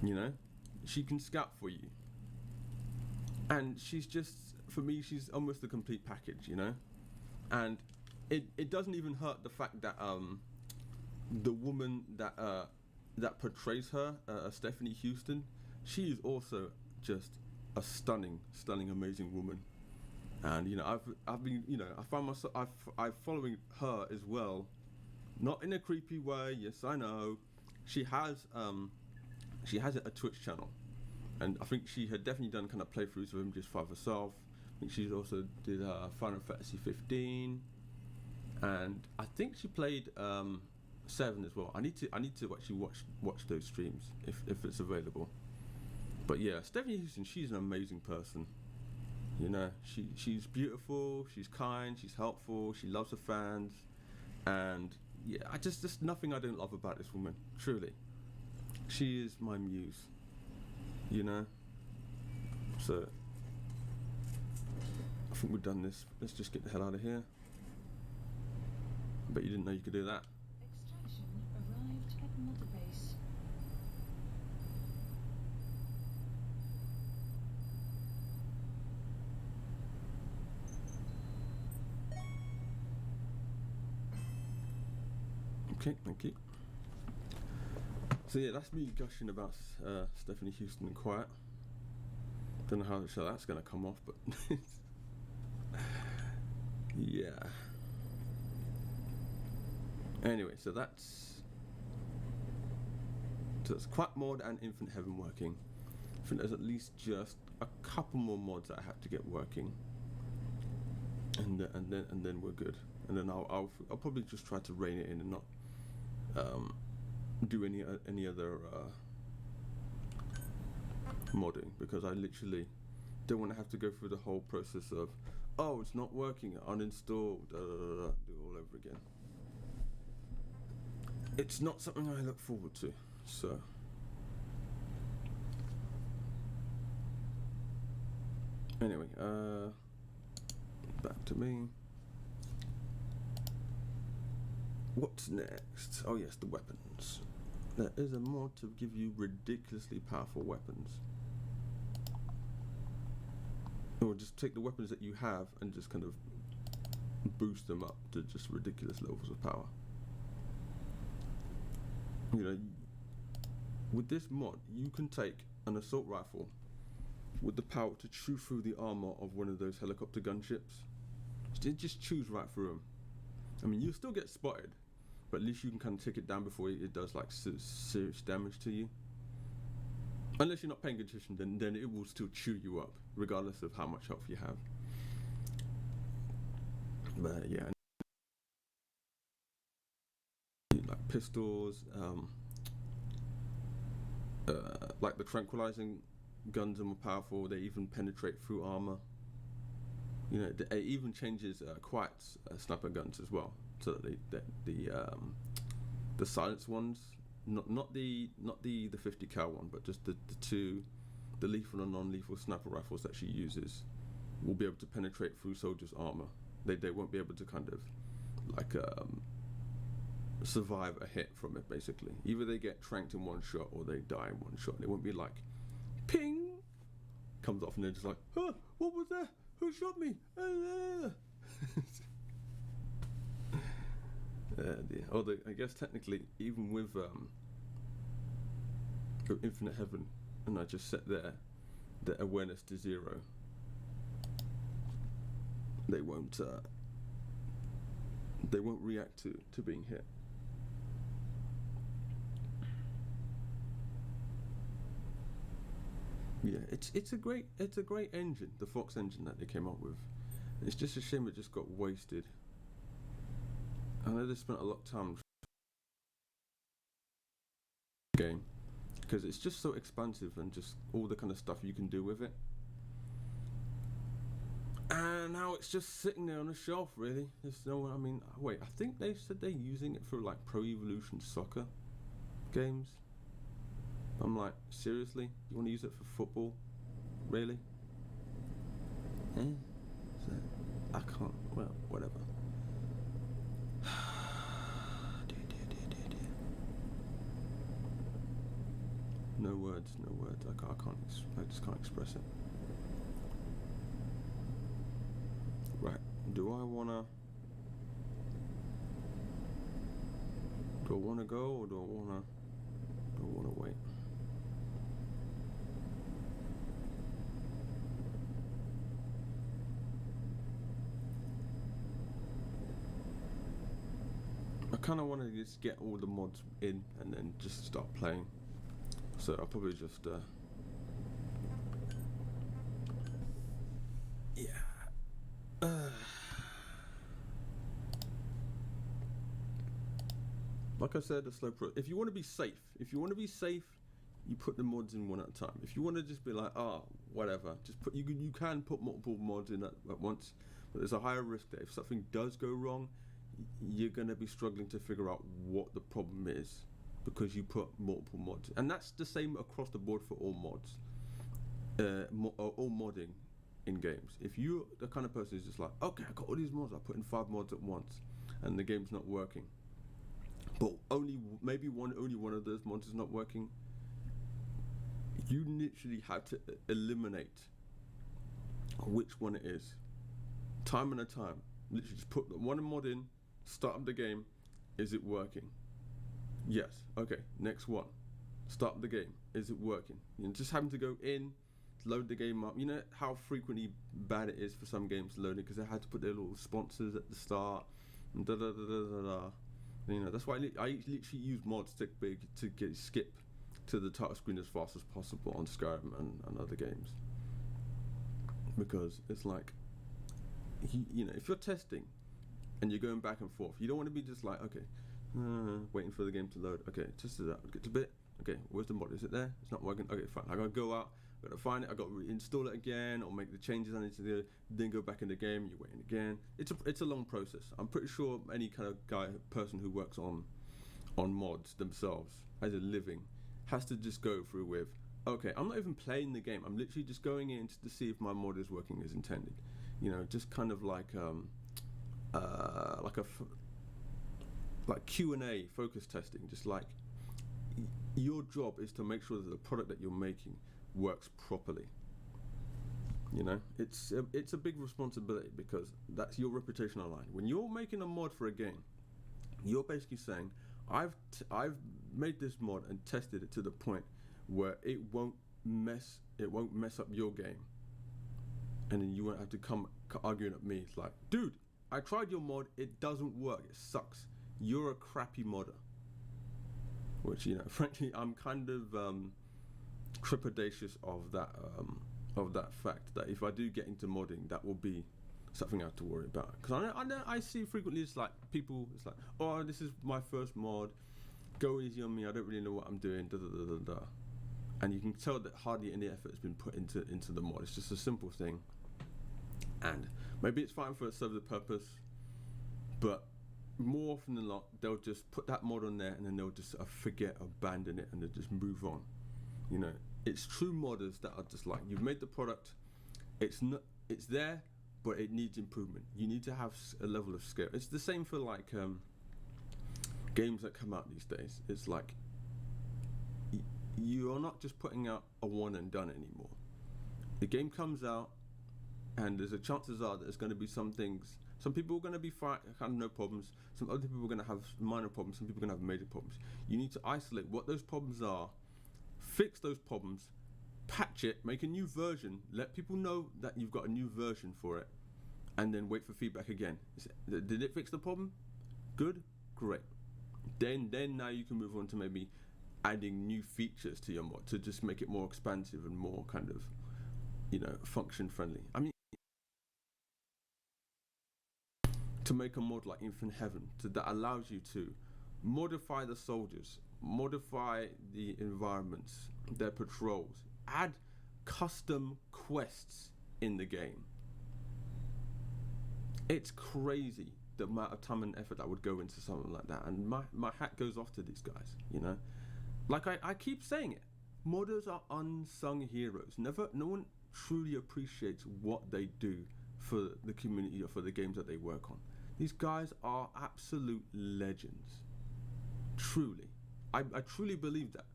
A: You know, she can scout for you, and she's just, for me, she's almost the complete package. You know, and it doesn't even hurt the fact that the woman that portrays her, Stephanie Houston, she is also just a stunning, amazing woman. And you know, I've been, you know, I find myself I'm following her as well, not in a creepy way. Yes, I know. She has a Twitch channel, and I think she had definitely done kind of playthroughs of MGS5 herself. I think she also did Final Fantasy 15, and I think she played 7 as well. I need to actually watch those streams if it's available. But yeah, Stephanie Houston, she's an amazing person. You know, she's beautiful, she's kind, she's helpful, she loves her fans, and yeah, just nothing I don't love about this woman. Truly, she is my muse. You know. So I think we've done this. Let's just get the hell out of here. But you didn't know you could do that.
B: Extraction arrived at Mother Base.
A: Okay, thank you. So yeah, that's me gushing about Stephanie Houston and Quiet. Don't know how that's going to come off, but yeah. Anyway, so that's Quiet Mod and Infinite Heaven working. I think there's at least just a couple more mods that I have to get working, and then we're good. And then I'll probably just try to rein it in and not do any other modding, because I literally don't want to have to go through the whole process of, oh, it's not working, uninstall, do it all over again. It's not something I look forward to, so. Anyway, back to me. What's next? Oh yes, the weapons. There is a mod to give you ridiculously powerful weapons. Or just take the weapons that you have and just kind of boost them up to just ridiculous levels of power. You know, with this mod, you can take an assault rifle with the power to chew through the armor of one of those helicopter gunships. Just chews right through them. I mean, you still get spotted, but at least you can kind of take it down before it does like serious damage to you. Unless you're not paying attention, then it will still chew you up, regardless of how much health you have. But yeah, like pistols, like the tranquilizing guns are more powerful. They even penetrate through armor. You know, it even changes Quiet's sniper guns as well, so that the silenced ones, not the 50 cal one, but just the lethal and non-lethal sniper rifles that she uses, will be able to penetrate through soldiers' armor. They won't be able to kind of like survive a hit from it. Basically, either they get tranked in one shot or they die in one shot. It won't be like ping comes off and they're just like, huh, what was that? Who shot me? Dear. Although I guess technically, even with Infinite Heaven, and I just set the awareness to 0, they won't react to being hit. Yeah, it's a great engine, the Fox engine that they came up with. It's just a shame it just got wasted. I know they spent a lot of time game, because it's just so expansive and just all the kind of stuff you can do with it. And now it's just sitting there on a shelf, really. There's no, I mean, wait, I think they said they're using it for like Pro Evolution Soccer games. I'm like, seriously? You want to use it for football? Really? Eh? So, I can't, well, whatever. No words. I just can't express it. Right, do I wanna go, or do I wanna wait? I kinda wanna just get all the mods in and then just start playing. So I'll probably just like I said, a slow pro. If you want to be safe, you put the mods in one at a time. If you want to just be like, whatever, just put. You can put multiple mods in at once, but there's a higher risk that if something does go wrong, you're gonna be struggling to figure out what the problem is, because you put multiple mods, and that's the same across the board for all mods, all modding in games. If you're the kind of person who's just like, okay, I got all these mods, I put in 5 mods at once, and the game's not working, but only one of those mods is not working, you literally have to eliminate which one it is, time and a time. Literally just put one mod in, start up the game. Is it working? Yes. Okay. Next one. Start up the game. Is it working? Just having to go in, load the game up. You know how frequently bad it is for some games loading because they had to put their little sponsors at the start. And da da da da da da. You know, that's why I literally use mods to skip to the title screen as fast as possible on Skyrim and other games, because it's like, you know, if you're testing and you're going back and forth, you don't want to be just like, okay, waiting for the game to load. Okay, test it out. Get to bit. Okay, where's the mod? Is it there? It's not working. Okay, fine. I gotta go out. I gotta find it. I gotta reinstall it again, or make the changes I need to do. Then go back in the game. You're waiting again. It's a long process. I'm pretty sure any kind of person who works on mods themselves as a living has to just go through with, okay, I'm not even playing the game. I'm literally just going in to see if my mod is working as intended. You know, just kind of like like Q&A focus testing. Just like your job is to make sure that the product that you're making works properly. You know, it's a big responsibility because that's your reputation online. When you're making a mod for a game, you're basically saying, I've made this mod and tested it to the point where it won't mess up your game, and then you won't have to come arguing at me. It's like, dude, I tried your mod, it doesn't work, it sucks. You're a crappy modder. Which, you know, frankly, I'm kind of trepidatious of that fact that if I do get into modding, that will be something I have to worry about. Because I see frequently, it's like people, it's like, oh, this is my first mod, go easy on me, I don't really know what I'm doing, da da da da da. And you can tell that hardly any effort has been put into the mod. It's just a simple thing, and maybe it's fine for it to serve the purpose, but more often than not, they'll just put that mod on there and then they'll just forget, abandon it, and they'll just move on. You know, it's true modders that are just like, you've made the product, it's there, but it needs improvement. You need to have a level of scale. It's the same for like games that come out these days. It's like you are not just putting out a one and done anymore. The game comes out, and there's a chances are that there's going to be some things. Some people are going to be fine, kind of no problems. Some other people are going to have minor problems. Some people are going to have major problems. You need to isolate what those problems are, fix those problems, patch it, make a new version, let people know that you've got a new version for it, and then wait for feedback again. Did it fix the problem? Good? Great. Then now you can move on to maybe adding new features to your mod to just make it more expansive and more kind of, you know, function friendly. I mean, to make a mod like Infinite Heaven that allows you to modify the soldiers, modify the environments, their patrols, add custom quests in the game. It's crazy the amount of time and effort that would go into something like that, and my hat goes off to these guys, you know. Like I keep saying it, modders are unsung heroes. No one truly appreciates what they do for the community or for the games that they work on. These guys are absolute legends. Truly. I truly believe that.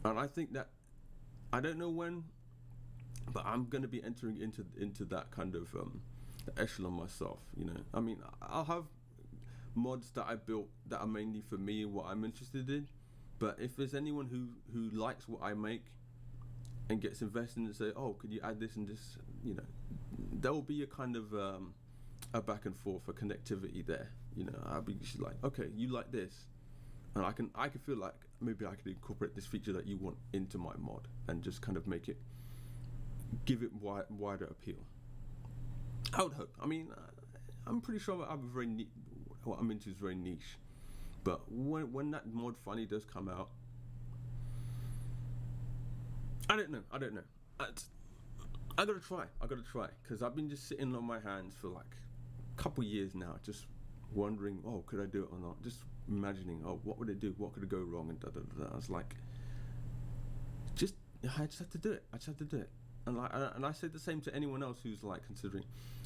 A: And I think that, I don't know when, but I'm going to be entering into that kind of echelon myself, you know. I mean, I'll have mods that I built that are mainly for me and what I'm interested in, but if there's anyone who likes what I make and gets invested and say, oh, could you add this and this, you know, there will be a kind of a back and forth, a connectivity there, you know. I'll be just like, okay, you like this, and I can feel like maybe I could incorporate this feature that you want into my mod and just kind of make it, give it wider appeal. I would hope. I mean, I'm pretty sure I'm what I'm into is very niche, but when that mod finally does come out, I don't know. I gotta try because I've been just sitting on my hands for like a couple years now, just wondering, oh, could I do it or not? Just imagining, oh, what would it do? What could it go wrong? And da da da. I was like, I just have to do it. And I say the same to anyone else who's like considering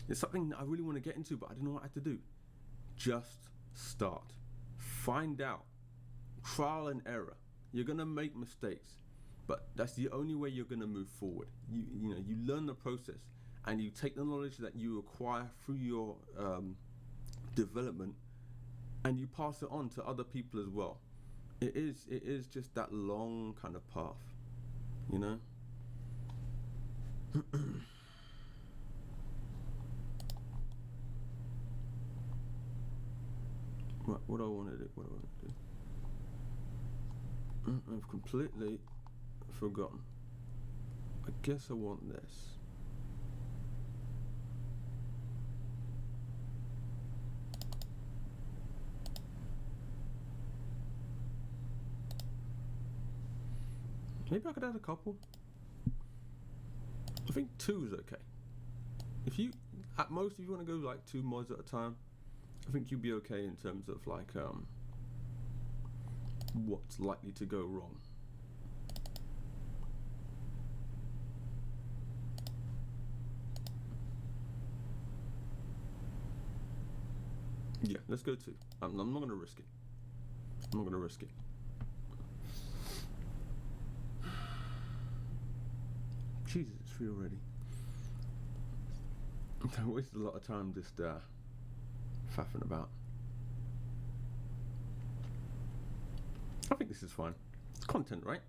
A: it's something that I really want to get into, but I don't know what I have to do. Just start, find out, trial and error. You're gonna make mistakes, but that's the only way you're gonna move forward. You know, you learn the process and you take the knowledge that you acquire through your development, and you pass it on to other people as well. It is just that long kind of path, you know. Right, what do I want to do? I've completely forgotten. I guess I want this. Maybe I could add a couple. I think 2 is okay. If you, at most, if you want to go like 2 mods at a time, I think you'd be okay in terms of like what's likely to go wrong. Yeah, let's go 2. I'm not gonna risk it. I'm not gonna risk it. Jesus, it's 3 already. I wasted a lot of time just faffing about. I think this is fine. It's content, right?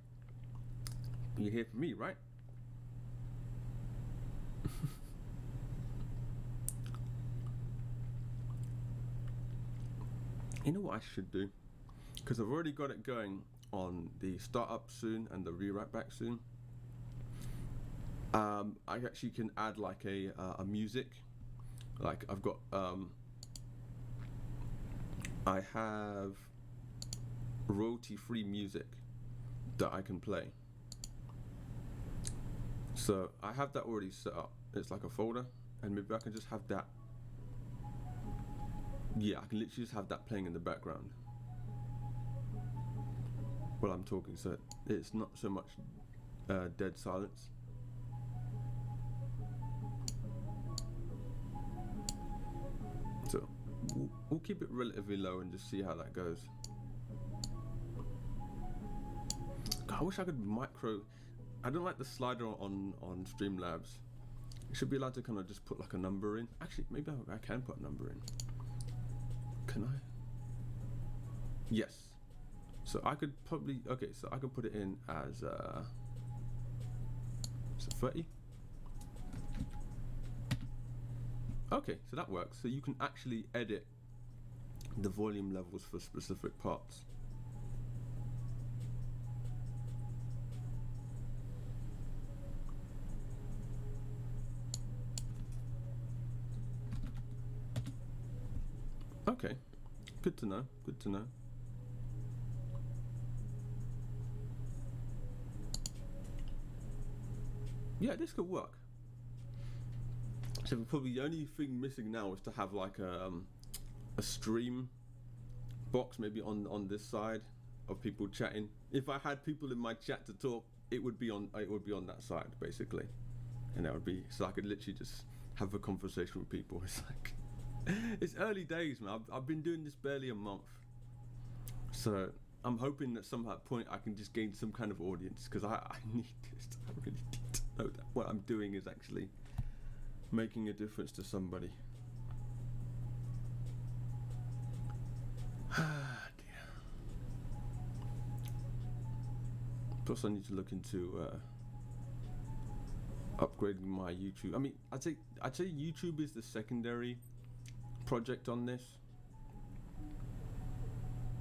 A: You're here for me, right? You know what I should do? Because I've already got it going on the startup soon and the rewrite back soon. I actually can add like a music. Like I've got I have royalty-free music that I can play. So I have that already set up. It's like a folder, and maybe I can just have that. Yeah, I can literally just have that playing in the background while I'm talking, so it's not so much dead silence. So we'll keep it relatively low and just see how that goes. God, I wish I could micro. I don't like the slider on Streamlabs. It should be allowed to kind of just put like a number in. Actually, maybe I can put a number in. Can I? Yes. So I could probably, okay, so I can put it in as so 30. Okay, so that works. So you can actually edit the volume levels for specific parts. Okay, good to know, good to know. Yeah, this could work. So probably the only thing missing now is to have like a stream box maybe on this side of people chatting. If I had people in my chat to talk, it would be on that side basically, and that would be, so I could literally just have a conversation with people. It's like it's early days, man. I've been doing this barely a month, so I'm hoping that some point I can just gain some kind of audience, because I need this. I really need to know that what I'm doing is actually making a difference to somebody. Ah, dear. Plus I need to look into upgrading my YouTube. I mean, I'd say YouTube is the secondary project on this.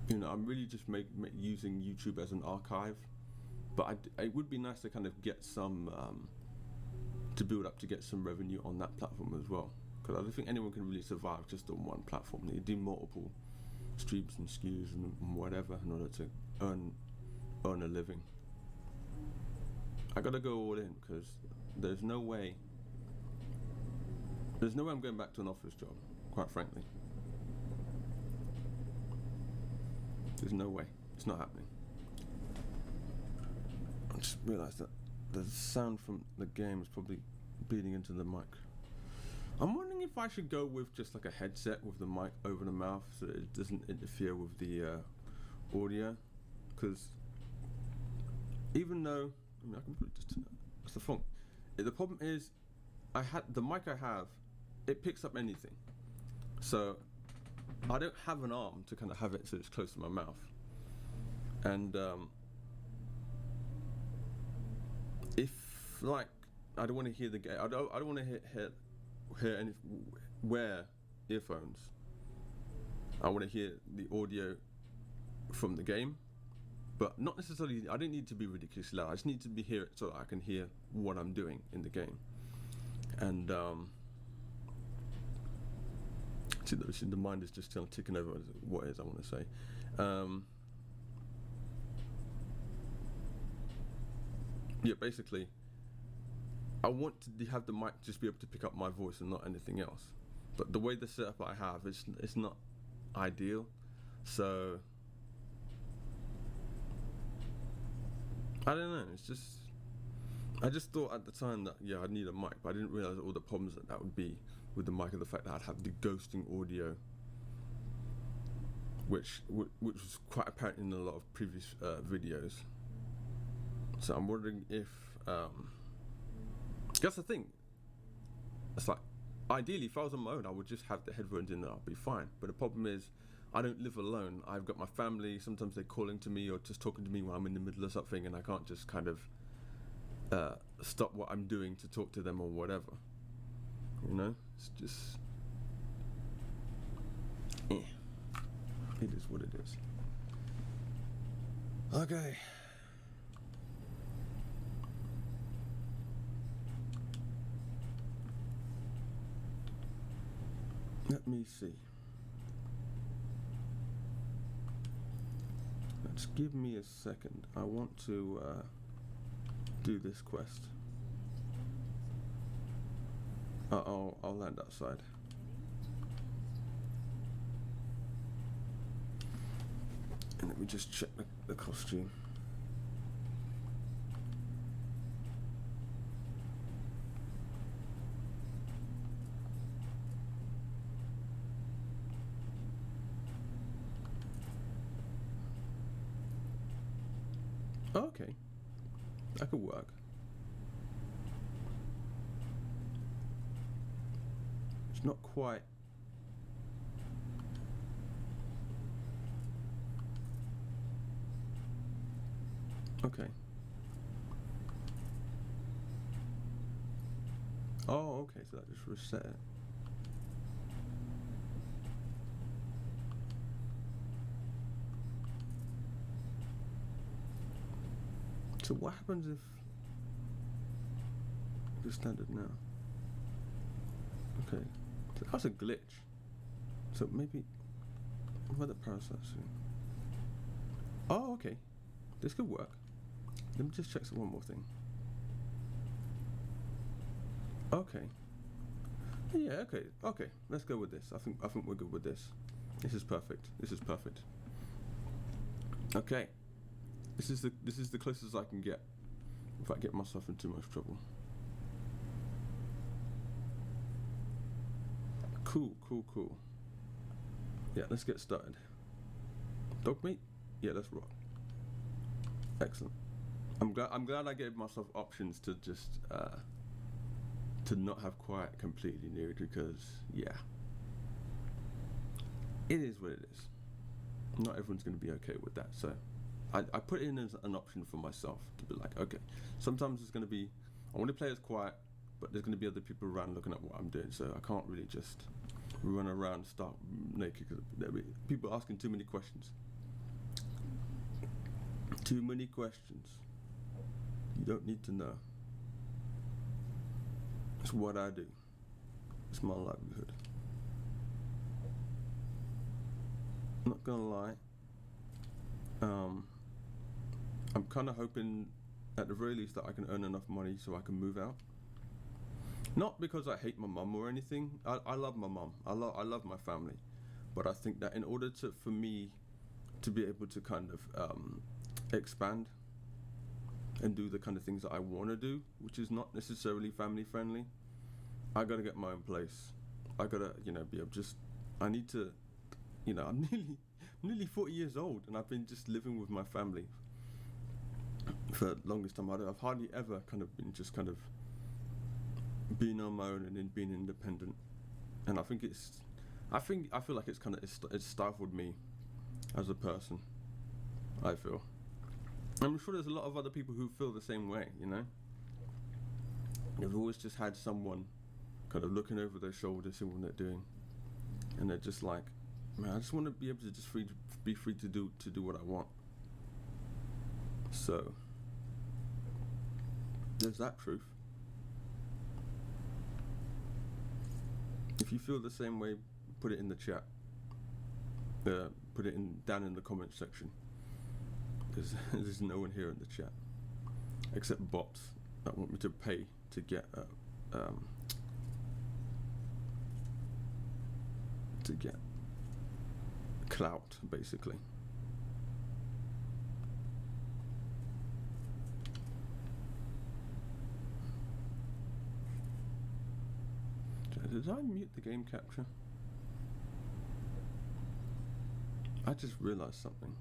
A: You know, I'm really just using YouTube as an archive, but it would be nice to kind of get some to build up to get some revenue on that platform as well, because I don't think anyone can really survive just on one platform. They do multiple streams and SKUs and whatever in order to earn a living. I gotta go all in, because there's no way I'm going back to an office job, quite frankly. There's no way. It's not happening. I just realised that the sound from the game is probably bleeding into the mic. I'm wondering if I should go with just like a headset with the mic over the mouth so that it doesn't interfere with the audio. Because even though, I mean, I can probably just turn that. That's the phone. The problem is, the mic I have, it picks up anything. So I don't have an arm to kind of have it so it's close to my mouth. And if like I don't want to hear the game, I don't want to hear any wear earphones. I want to hear the audio from the game, but not necessarily. I don't need to be ridiculously loud. I just need to hear it so that I can hear what I'm doing in the game. And see, the mind is just still ticking over what it is I want to say. yeah, basically, I want to have the mic just be able to pick up my voice and not anything else. But the way the setup I have, it's not ideal. So I don't know. It's just I just thought at the time that yeah, I'd need a mic, but I didn't realize all the problems that would be with the mic, and the fact that I'd have the ghosting audio, which was quite apparent in a lot of previous videos. So I'm wondering if that's the thing. It's like ideally, if I was on my own, I would just have the headphones in and I'll be fine. But the problem is, I don't live alone. I've got my family. Sometimes they're calling to me or just talking to me when I'm in the middle of something, and I can't just kind of stop what I'm doing to talk to them or whatever. You know, it's just it is what it is. Okay. Let me see. Just give me a second. I want to do this quest. I'll land outside. And let me just check the costume. Okay, that could work. It's not quite. Okay. Oh, okay, so that just reset it. So what happens if it's standard now? Okay, so that's a glitch. So maybe what the parasites do? Oh, okay, this could work. Let me just check one more thing. Okay. Yeah. Okay. Let's go with this. I think we're good with this. This is perfect. Okay. This is the closest I can get if I get myself in too much trouble. Cool. Yeah, let's get started. Dog meat? Yeah, let's rock. Excellent. I'm glad I gave myself options to just to not have quiet completely nude, because yeah, it is what it is. Not everyone's going to be okay with that, so I put it in as an option for myself to be like, okay, sometimes it's going to be, I want to play as quiet, but there's going to be other people around looking at what I'm doing, so I can't really just run around stark naked, because there'll be people asking too many questions. Too many questions. You don't need to know. It's what I do. It's my livelihood. Not gonna lie. I'm kind of hoping, at the very least, that I can earn enough money so I can move out. Not because I hate my mum or anything. I love my mum. I love my family. But I think that in order for me to be able to kind of expand and do the kind of things that I want to do, which is not necessarily family friendly, I gotta get my own place. I gotta, be able I need to, I'm nearly 40 years old, and I've been just living with my family for the longest time. I've hardly ever been on my own and then being independent. And I feel like it's stifled me as a person. I feel. I'm sure there's a lot of other people who feel the same way, They've always just had someone kind of looking over their shoulder, seeing what they're doing, and they're just like, man, I just want to be able to just be free to do what I want. So there's that truth. If you feel the same way, put it in the chat. Put it down in the comment section, because there's no one here in the chat. except bots that want me to pay to get clout, basically. Did I mute the game capture? I just realized something.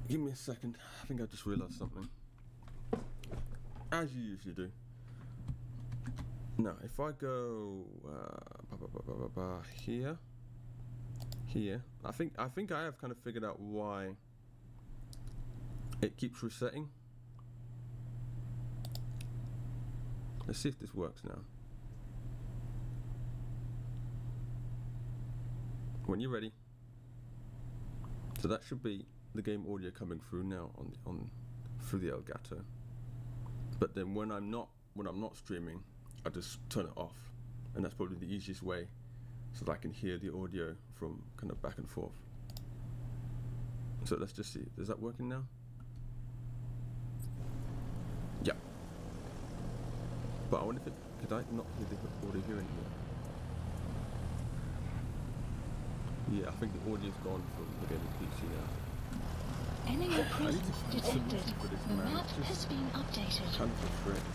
A: Give me a second. I think I just realized something. As you usually do. Now, if I go here, I think I have kind of figured out why it keeps resetting. Let's see if this works now. When you're ready. So that should be the game audio coming through now on through the Elgato. But then when I'm not streaming, I just turn it off, and that's probably the easiest way, so that I can hear the audio from kind of back and forth. So let's just see. Is that working now? Yeah. But I wonder if could I not hear the audio here anymore? Yeah, I think the audio's gone from the gaming PC now.
B: Enemy presence detected. The
A: Man,
B: map has been updated.
A: Kind of frustrating.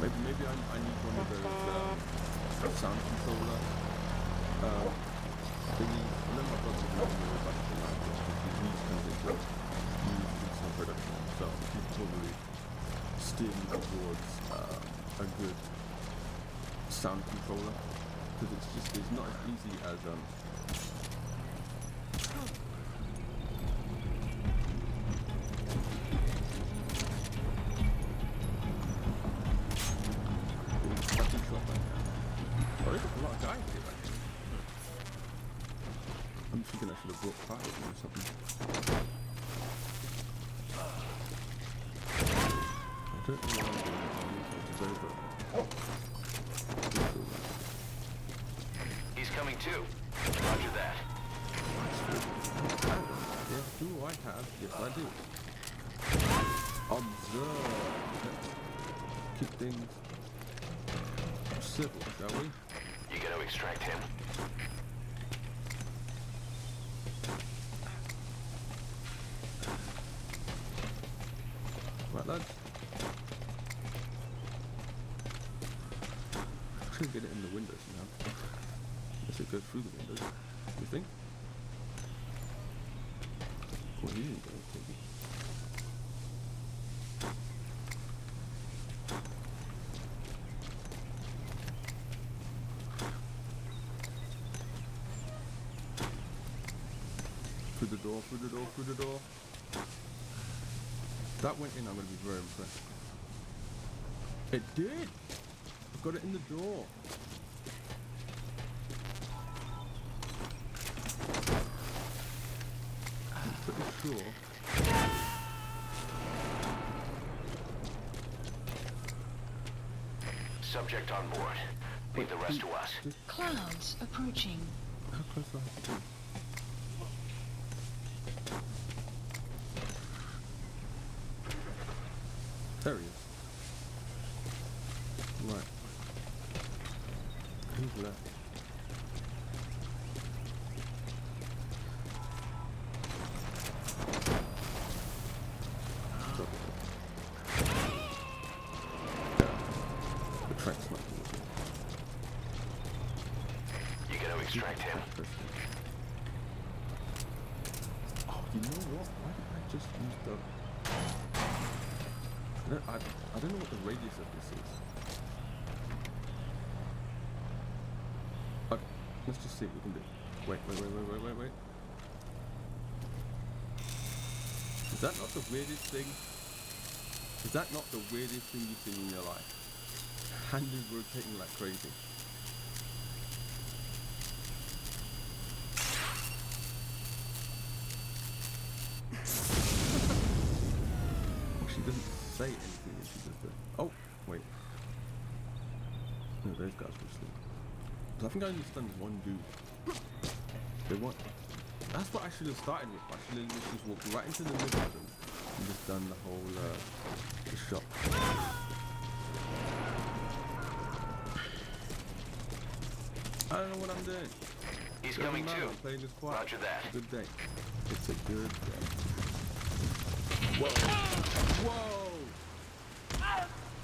A: Maybe I need one of those sound controller thingies. I know my brother was talking about the language because he's kind of into used in some production, so he's probably steer me towards a good sound controller, because it's not as easy as I'm thinking I should have brought fire or something. I don't know why I'm doing it.
C: He's coming too. Roger that.
A: Yes, do I have? Yes, I do. Observe. Keep things civil, shall we?
C: You gotta extract him.
A: Right, lads. Should get it in the windows now. Unless it goes through the windows. You think? Well, he didn't go, did he? Through the door, through the door, through the door. That went in, I'm going to be very impressed. It did! I've got it in the door. I'm pretty sure.
C: Subject on board. Leave the rest to us.
B: Clouds approaching.
A: How close do I have to be? There he is. Right. Who's left? The track's not good.
C: You gotta extract him.
A: Oh, you know what? Why did I just use the... I don't know what the radius of this is. Okay, let's just see what we can do. Wait. Is that not the weirdest thing? Is that not the weirdest thing you've seen in your life? Hand is rotating like crazy. She doesn't say anything when she does that. Oh, wait. No, those guys were asleep. 'Cause I think I only stunned one dude. They want. That's what I should have started with. I should have just walked right into the middle of them and just done the whole the shot. I don't know what I'm doing.
C: He's
A: Doesn't
C: coming
A: matter,
C: too.
A: I'm playing this quiet.
C: Roger that.
A: It's a good day. It's a good day. Whoa! Whoa!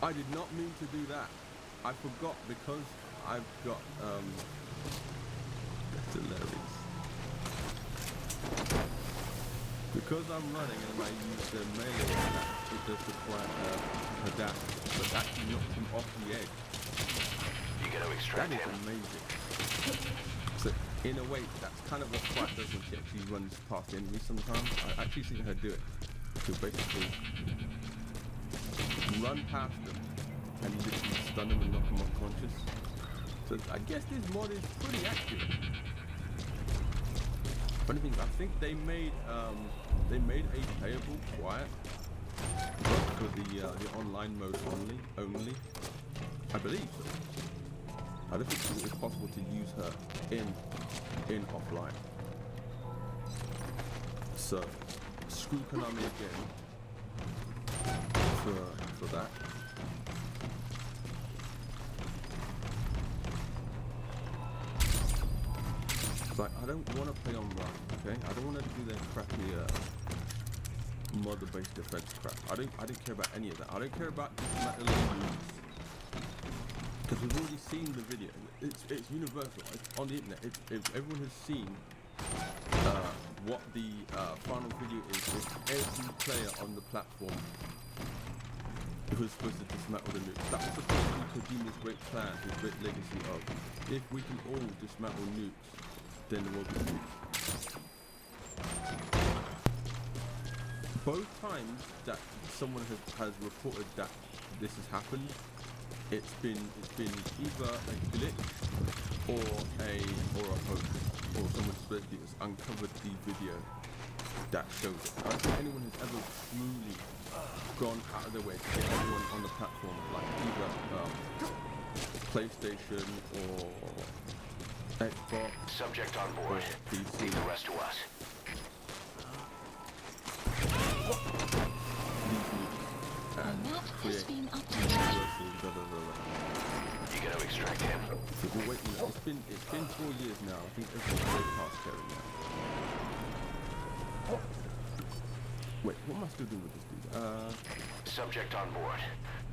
A: I did not mean to do that. I forgot because I've got that's hilarious. Because I'm running and I use the melee attack, it does require a dash, but actually knocks him off the edge.
C: You gotta extract
A: That is
C: him.
A: amazing. So in a way, that's kind of what Quiet does when she actually runs past enemies sometimes. I actually see her do it. To basically run past them and literally stun them and knock them unconscious. So I guess this mod is pretty accurate. Funny thing, I think they made a playable Quiet for the online mode only. I believe so. I don't think it's possible to use her in offline. So screw Konami again for that. Like, I don't want to play on run, okay? I don't want to do their crappy mother-based defense crap. I don't care about any of that. I don't care about dismantling moves. Because we've already seen the video. It's universal. It's on the internet. Everyone has seen what the final video is. It's every player on the platform who's supposed to dismantle the nukes. That was supposed to be Kojima's great plan, his great legacy of, if we can all dismantle nukes, then the world will be nuked. Both times that someone has reported that this has happened, it's been either a glitch or a hoax, or someone supposedly has uncovered the video that shows it. I don't think anyone has ever truly gone out of their way to get everyone on the platform, like either PlayStation or Xbox.
C: Subject on board.
A: PC.
C: Leave the rest to us.
B: The map has
A: Create
B: been updated.
A: universal, blah, blah, blah, blah.
C: You gotta extract him.
A: So, well, wait, you know, it's been 4 years now. I think everyone's way past Terry now. Wait, what am I still doing with this dude?
C: Subject on board.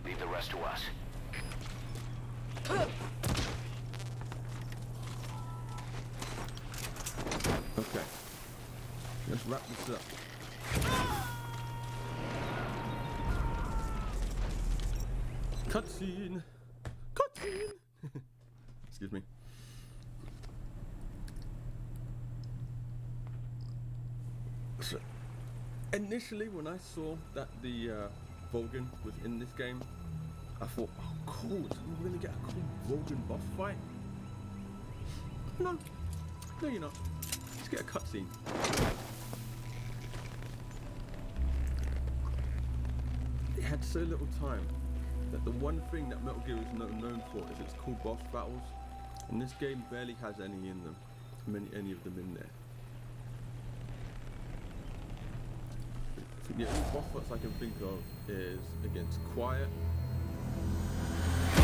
C: Leave the rest to us.
A: Okay. Let's wrap this up. Cutscene! Cutscene! Excuse me. So, initially, when I saw that the Vulcan was in this game, I thought, oh cool, so we're gonna get a cool Vulcan boss fight? No, you're not. Let's get a cutscene. It had so little time that the one thing that Metal Gear is known for is its cool boss battles, and this game barely has any in them, any of them in there. The only boss fights I can think of is against Quiet. I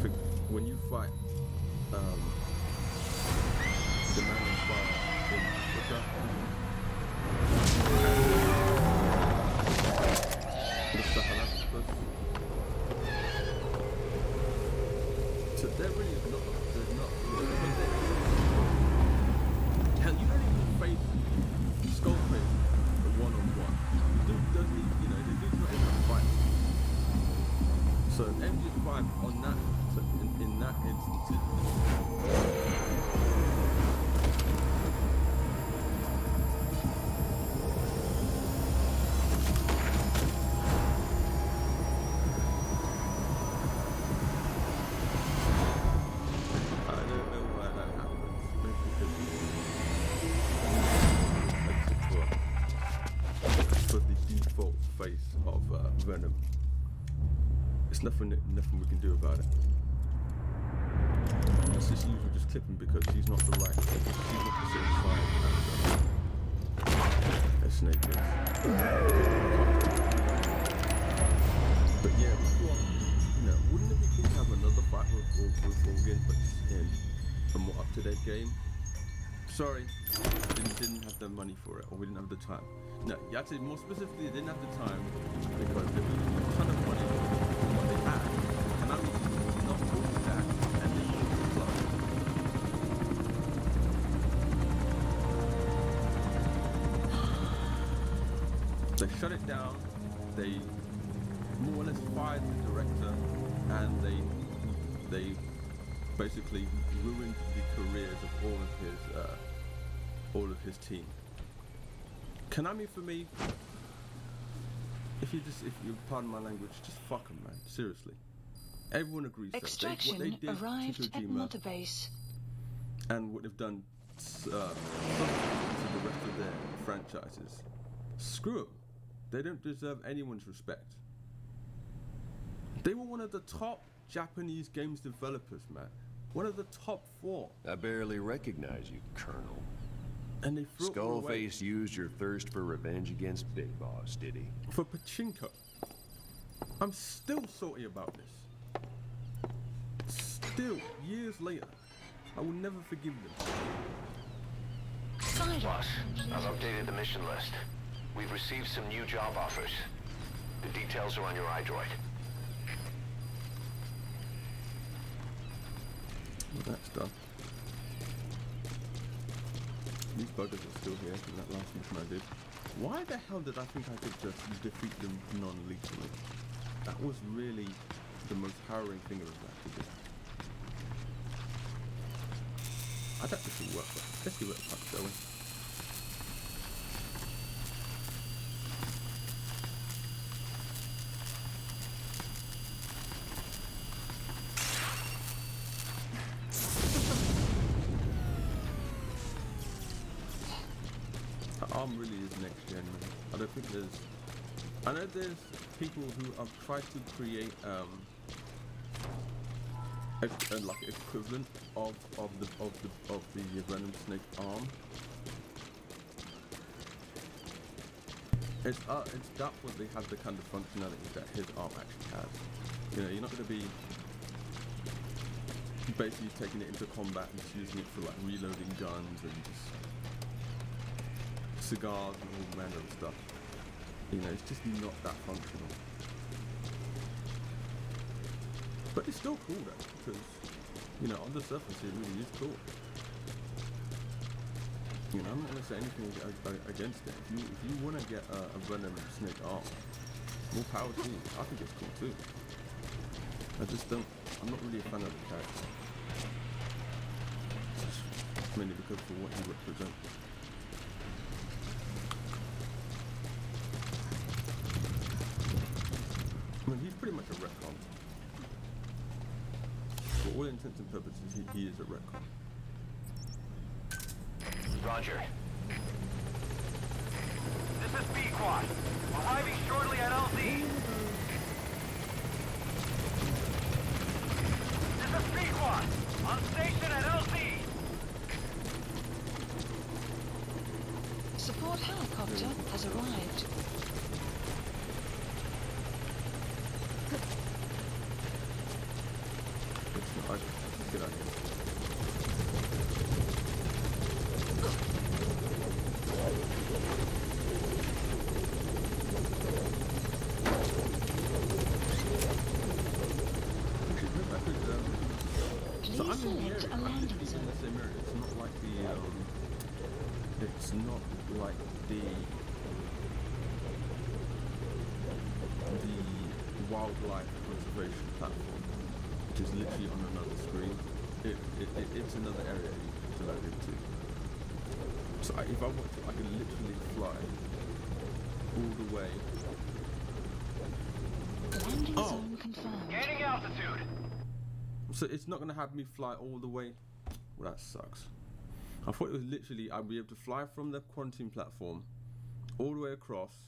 A: think when you fight the man on fire in Africa, the Sahalas. So there really is not, there's not, hell, you don't even face Skullface one-on-one. The dude doesn't even, the dude's not even fight. So MGS5 on that, in that instance, Venom. It's nothing we can do about it. Let's just use her just clipping because she's not the right. She's not the same side as Snake is. But yeah, before, wouldn't it be cool to have another fight with Morgan, but just in a more up-to-date game? Sorry, didn't have the money for it, or we didn't have the time. No, actually, more specifically, they didn't have the time because there was a ton of money for what they had, and I'm not doing that, and they shut the club. They shut it down. They more or less fired the director, and they basically ruined the careers of all of his team. Konami, for me, if you pardon my language, just fuck them, man. Seriously, everyone agrees.
B: Extraction
A: what they did
B: arrived
A: to
B: at
A: Kojima
B: Mother Base.
A: and what they've done to the rest of their franchises. Screw them. They don't deserve anyone's respect. They were one of the top Japanese games developers, man. One of the top 4.
D: I barely recognize you, Colonel.
A: And they threw it all away
D: Skullface used your thirst for revenge against Big Boss, did he?
A: for pachinko. I'm still salty about this. Still, years later, I will never forgive them.
C: Boss, I've updated the mission list. We've received some new job offers. The details are on your iDroid.
A: Well, that's done. These buggers are still here from that last mission I did. Why the hell did I think I could just defeat them non-lethally? That was really the most harrowing thing of that to do. I doubt this will work, but let's see what the fuck's going. ARM really is next gen, man. I don't think there's... I know there's people who have tried to create like equivalent of the Venom Snake ARM. It's doubtful they have the kind of functionality that his ARM actually has. You're not going to be basically taking it into combat and just using it for like reloading guns and just cigars and all manner of stuff. It's just not that functional. But it's still cool though, because, on the surface it really is cool. I'm not going to say anything against it. If you want to get a Venom Snake arm, more power to you. I think it's cool too. I'm not really a fan of the character. Mainly because of what he represents. I mean, he's pretty much a retcon. For all intents and purposes, he is a retcon.
C: Roger.
E: This is B-Quad. Arriving shortly at LZ. This is B-Quad. On station at LZ.
B: Support helicopter has arrived.
A: I just get out of here. So I'm in the area. I'm literally in the same area. It's not like the wildlife conservation platform, which is literally on another screen. It's another area to load into. So if I want to, I can literally fly all the way.
B: Landing zone confirmed.
E: Gaining altitude.
A: So it's not going to have me fly all the way. Well, that sucks. I thought it was literally I'd be able to fly from the quarantine platform all the way across,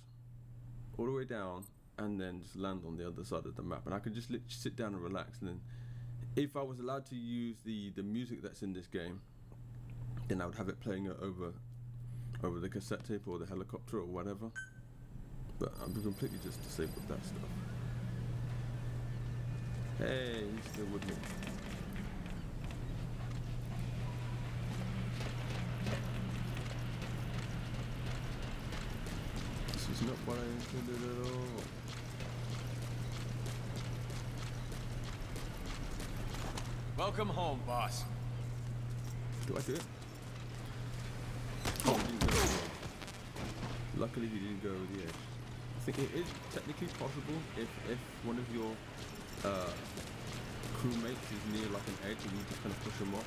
A: all the way down, and then just land on the other side of the map. And I could just literally sit down and relax, and then if I was allowed to use the music that's in this game, then I would have it playing over the cassette tape or the helicopter or whatever. But I'm completely just disabled that stuff. Hey, he's still with me. This is not what I intended at all.
E: Welcome home, boss.
A: Do I do it? Oh, he didn't go over the edge. Luckily, he didn't go over the edge. I think it is technically possible if one of your crewmates is near like an edge and you just kind of push them off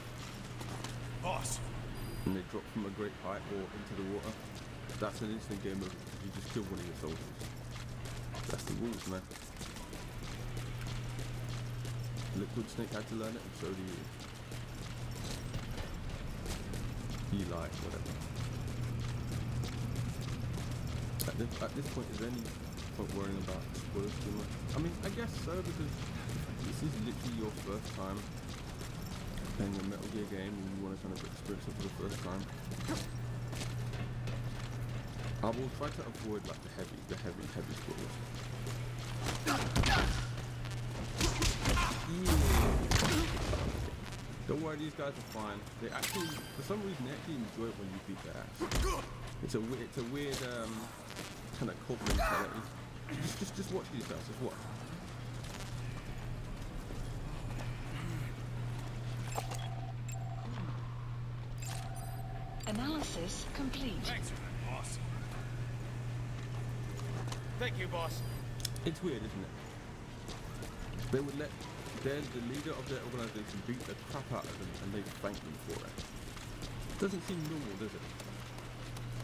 E: Boss.
A: and they drop from a great height or into the water. That's an instant game over. You just kill one of your soldiers. That's the rules, man. Liquid Snake had to learn it, and so do you. Eli, whatever. At this point, is there any point worrying about spoilers too much? I mean, I guess so, because this is literally your first time playing a Metal Gear game, and you want to kind of experience it for the first time. I will try to avoid like the heavy spoilers. Don't worry, these guys are fine. They actually, for some reason, they actually enjoy it when you beat their ass. It's a weird kind of cult mentality. Just watch these guys. Just watch.
B: Analysis complete.
E: Thanks for that, boss. Thank you, boss.
A: It's weird, isn't it? They would let the leader of their organization beat the crap out of them, and they thank them for it. Doesn't seem normal, does it?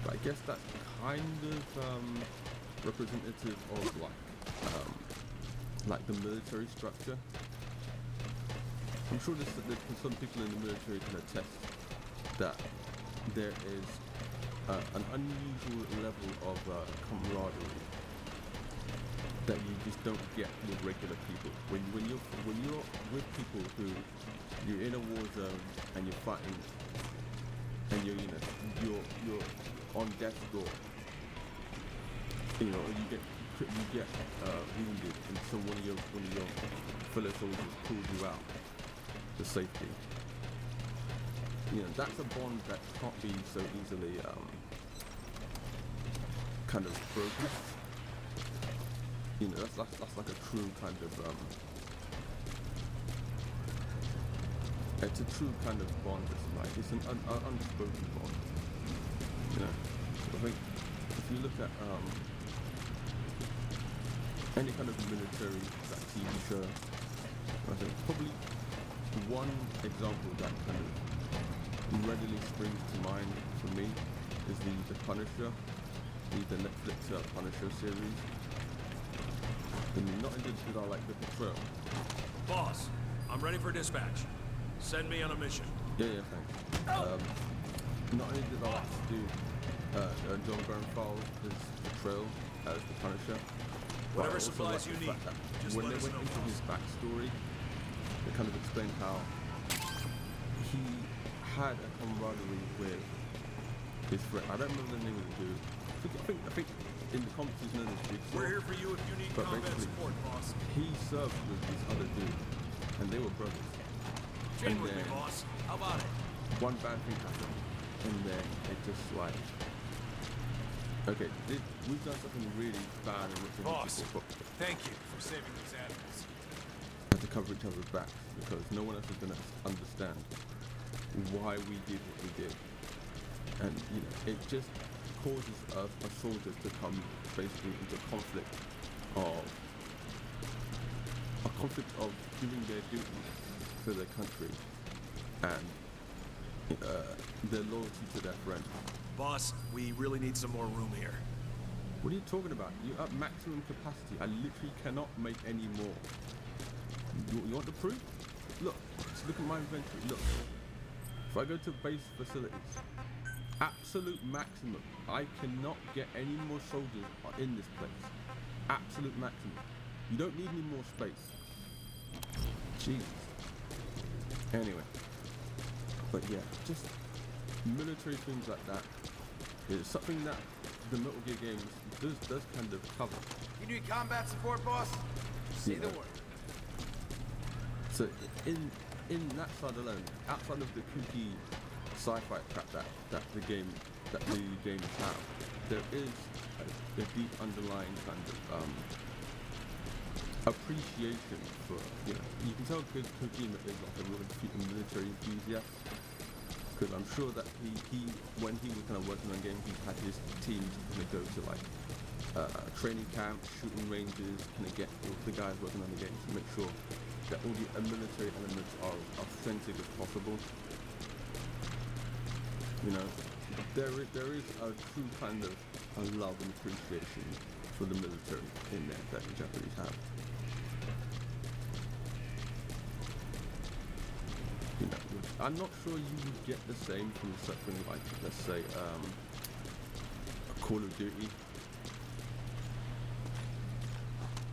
A: But I guess that's kind of representative of like the military structure. I'm sure there's some people in the military can attest that there is an unusual level of camaraderie that you just don't get with regular people. When you're with people who you're in a war zone and you're fighting and you're on death's door, you get wounded and so one of your fellow soldiers pulls you out to safety. That's a bond that can't be so easily kind of broken. That's like a true kind of it's a true kind of bond. It's an unspoken bond. I think if you look at any kind of military TV show, I think probably one example that kind of readily springs to mind for me is the Punisher, the Netflix Punisher series. And not only did I like the portrayal.
E: Boss, I'm ready for dispatch. Send me on a mission.
A: Yeah, thanks. Not only did I like to do John Bernthal' portrayal as the Punisher, but I
E: Whatever
A: also
E: supplies
A: liked
E: you
A: the
E: need,
A: fact that
E: just
A: when
E: let
A: they
E: us
A: went
E: know,
A: into
E: boss.
A: his backstory, they kind of explained how he had a camaraderie with his friend. I don't remember the name of the dude. I think in the comics he's known as Jigsaw.
E: We're here for you if you need
A: But
E: combat
A: basically,
E: support, boss.
A: he served with this other dude, and they were brothers.
E: Chain
A: and
E: with me,
A: then
E: boss. How about it?
A: one bad thing happened, and then it just like, okay, we've done something really bad and we're
E: Boss,
A: but
E: thank you for saving these animals.
A: we have to cover each other's backs because no one else is going to understand why we did what we did, and it just causes a soldier to come basically into conflict of doing their duty for their country and their loyalty to their friend.
E: Boss, we really need some more room here.
A: What are you talking about? You're at maximum capacity. I literally cannot make any more. You want the proof? Look, just look at my inventory. Look, if I go to base facilities, absolute maximum. I cannot get any more soldiers in this place. Absolute maximum. You don't need any more space. Jeez. Anyway, but yeah, just military things like that is something that the Metal Gear games does kind of cover.
F: You need combat support, boss? Say the
A: Yeah.
F: word.
A: So in that side alone, outside of the kooky sci-fi crap that the games have, there is a deep underlying kind of appreciation for, you know, you can tell Kojima is like a real military enthusiast, because I'm sure that he when he was kind of working on games, he had his teams kind of go to like training camps, shooting ranges, kind of get the guys working on the games to make sure that all the military elements are authentic as possible. You know, there is a true kind of a love and appreciation for the military in there that the Japanese have. You know, which I'm not sure you would get the same from something like, let's say, a Call of Duty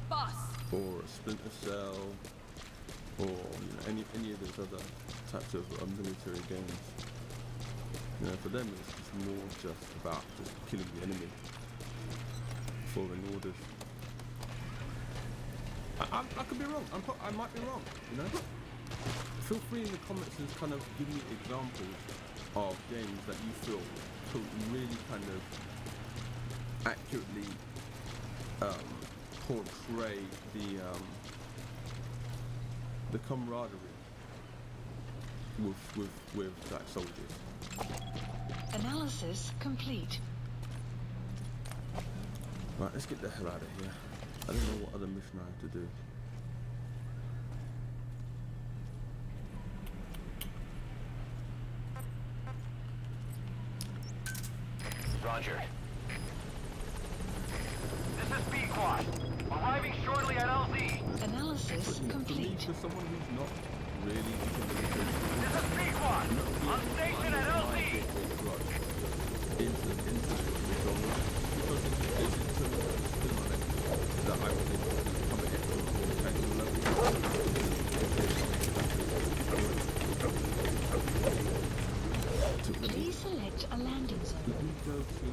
G: Boss!
A: or a Splinter Cell, or you know, any of those other types of military games. You know, for them it's just more just about just killing the enemy, following orders. I could be wrong. I might be wrong. You know, feel free in the comments to kind of give me examples of games that you feel could really kind of accurately portray the camaraderie with like soldiers.
B: Analysis complete.
A: Right, let's get the hell out of here. I don't know what other mission I have to do.
C: Roger. This is B-Quad. Arriving shortly at LZ.
B: Analysis
A: But, you know, for me,
B: complete.
A: for someone who's not really into military,
C: This is B-Quad. On station at LZ.
A: into the genre, because it's so still on it that I would think become an excellent more technical level.
B: Please select a landing zone.
A: Let me go to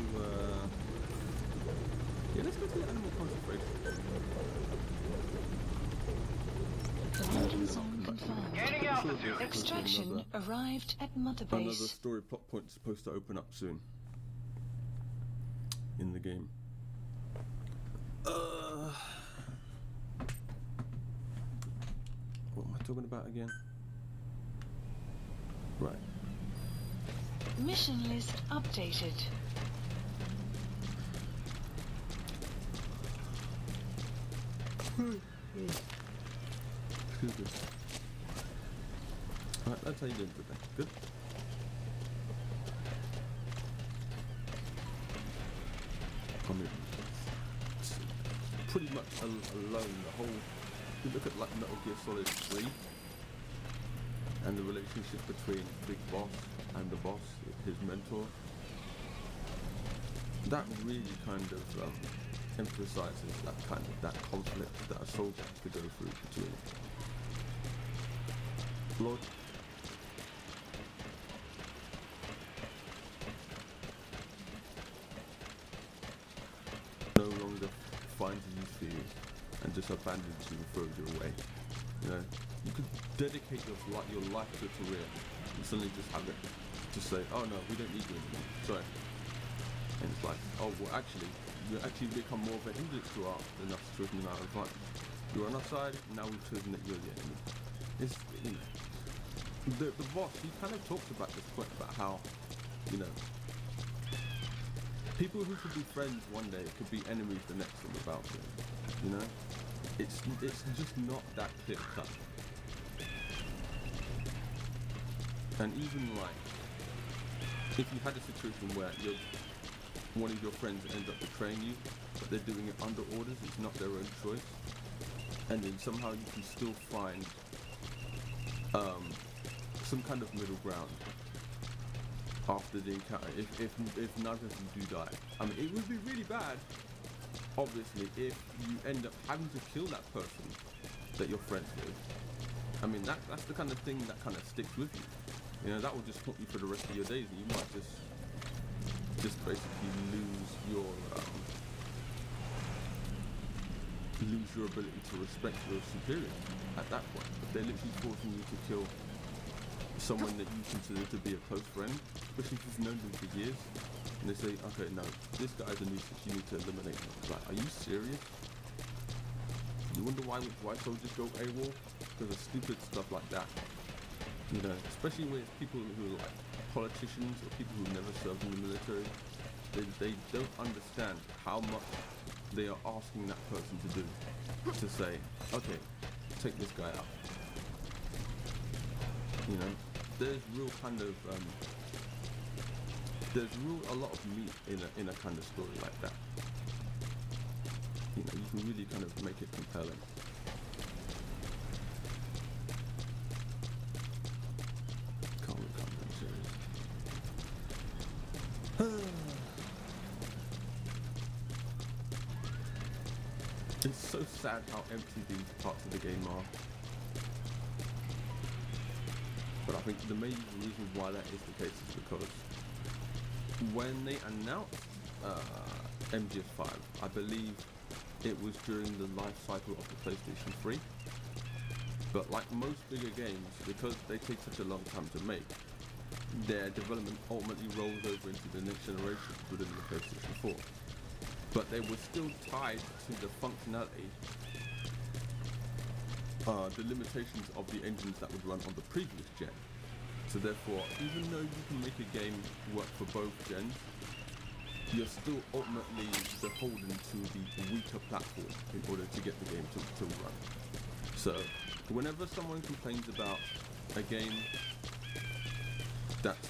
A: yeah, let's go to the animal concentration.
B: Landing zone confirmed.
C: Gaining altitude.
B: Extraction arrived at Mother
A: Another
B: Base.
A: story plot point supposed to open up soon in the game. What am I talking about again? Right.
B: Mission list updated.
A: Excuse me. Right, that's how you doing today. Good. I mean, it's pretty much alone. The whole. If you look at like Metal Gear Solid 3 and the relationship between Big Boss and the boss, his mentor, that really kind of emphasizes that conflict that a soldier has to go through between Lord. No longer finds a use for you and just abandons you and throws you away. You know, you could dedicate your life to a career and suddenly just have it just say, oh no, we don't need you anymore. Sorry. And it's like, oh well, actually, you actually become more of a hindrance to our than us choosing our advantage. You're on our side, now we've chosen that you're the enemy. It's, you know, the boss, he kind of talks about this point about how, you know, people who could be friends one day could be enemies the next thing about them. You know, it's just not that clear cut. And even like, if you had a situation where one of your friends ends up betraying you, but they're doing it under orders, it's not their own choice, and then somehow you can still find some kind of middle ground after the encounter, if neither of you do die. I mean, it would be really bad, obviously, if you end up having to kill that person that you're friends with, I mean, that's the kind of thing that kind of sticks with you. You know, that will just haunt you for the rest of your days, and you might just basically lose your ability to respect your superiors at that point. If they're literally forcing you to kill someone that you consider to be a close friend, especially if you've known them for years, and they say, okay, no, this guy's a nuisance, you need to eliminate him. It's like, are you serious? You wonder why soldiers go AWOL? Because of stupid stuff like that. You know, especially when it's people who are like politicians or people who never served in the military. They don't understand how much they are asking that person to do. To say, okay, take this guy out. You know, there's real kind of a lot of meat in a kind of story like that. You know, you can really kind of make it compelling. Calm down, serious. It's so sad how empty these parts of the game are. But I think the main reason why that is the case is because when they announced MGS5, I believe it was during the life cycle of the PlayStation 3. But like most bigger games, because they take such a long time to make, their development ultimately rolls over into the next generation within the PlayStation 4. But they were still tied to the functionality, the limitations of the engines that would run on the previous gen. So therefore, even though you can make a game work for both gens, you're still ultimately beholden to the weaker platform in order to get the game to run. So whenever someone complains about a game that's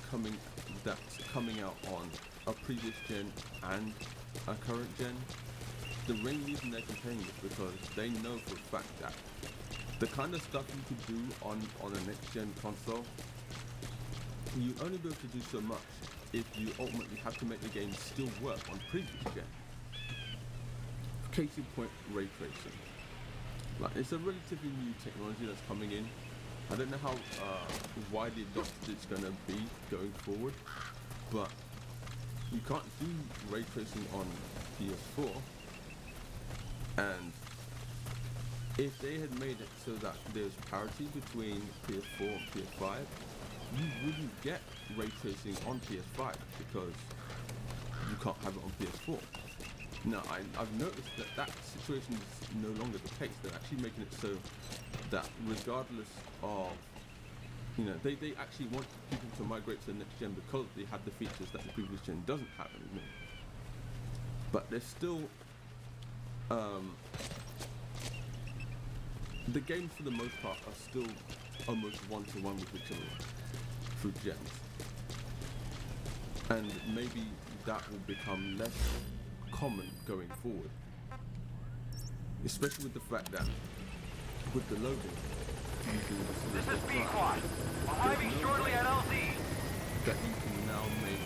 A: coming out on a previous gen and a current gen, the main reason they're complaining is because they know for a fact that the kind of stuff you could do on a next gen console, you only be able to do so much if you ultimately have to make the game still work on previous gen. Case in point, ray tracing. Like, it's a relatively new technology that's coming in. I don't know how widely adopted it's going to be going forward, but you can't do ray tracing on PS4, and if they had made it so that there's parity between PS4 and PS5, you wouldn't get ray tracing on PS5 because you can't have it on PS4. Now, I've noticed that situation is no longer the case. They're actually making it so that regardless of, you know, they actually want people to migrate to the next gen because they have the features that the previous gen doesn't have anymore. But there's still, the games for the most part are still almost one-to-one with each other through gens. And maybe that will become less common going forward. Especially with the fact that with the loading,
C: This is B-Quad. Arriving shortly at LZ.
A: that you can now make.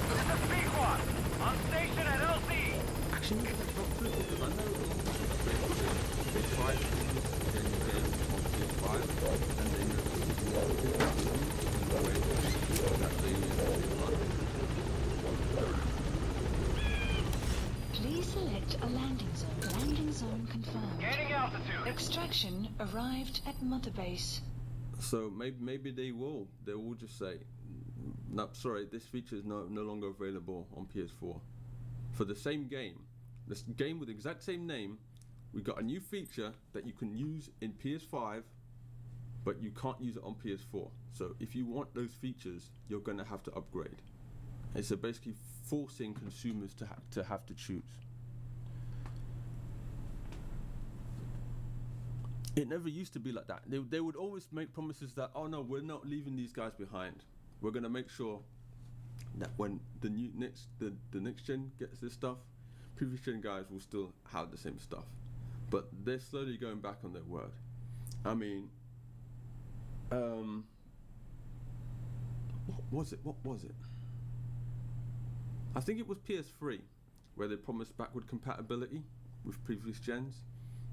C: This is B-Quad. On station at LZ.
A: Actually, that's not true because I know they tried to use the game on PS5 and they noticed in the way that they run.
B: Please select a landing zone. Landing zone confirmed.
C: Gaining altitude.
B: Extraction arrived at Mother Base.
A: So maybe they will just say, no, sorry, this feature is no longer available on PS4. For the same game, this game with the exact same name, we got a new feature that you can use in PS5, but you can't use it on PS4. So if you want those features, you're going to have to upgrade. And so basically forcing consumers to have to choose. It never used to be like that. They would always make promises that, oh no, we're not leaving these guys behind. We're going to make sure that when the next gen gets this stuff, previous gen guys will still have the same stuff. But they're slowly going back on their word. I mean, what was it? I think it was PS3 where they promised backward compatibility with previous gens.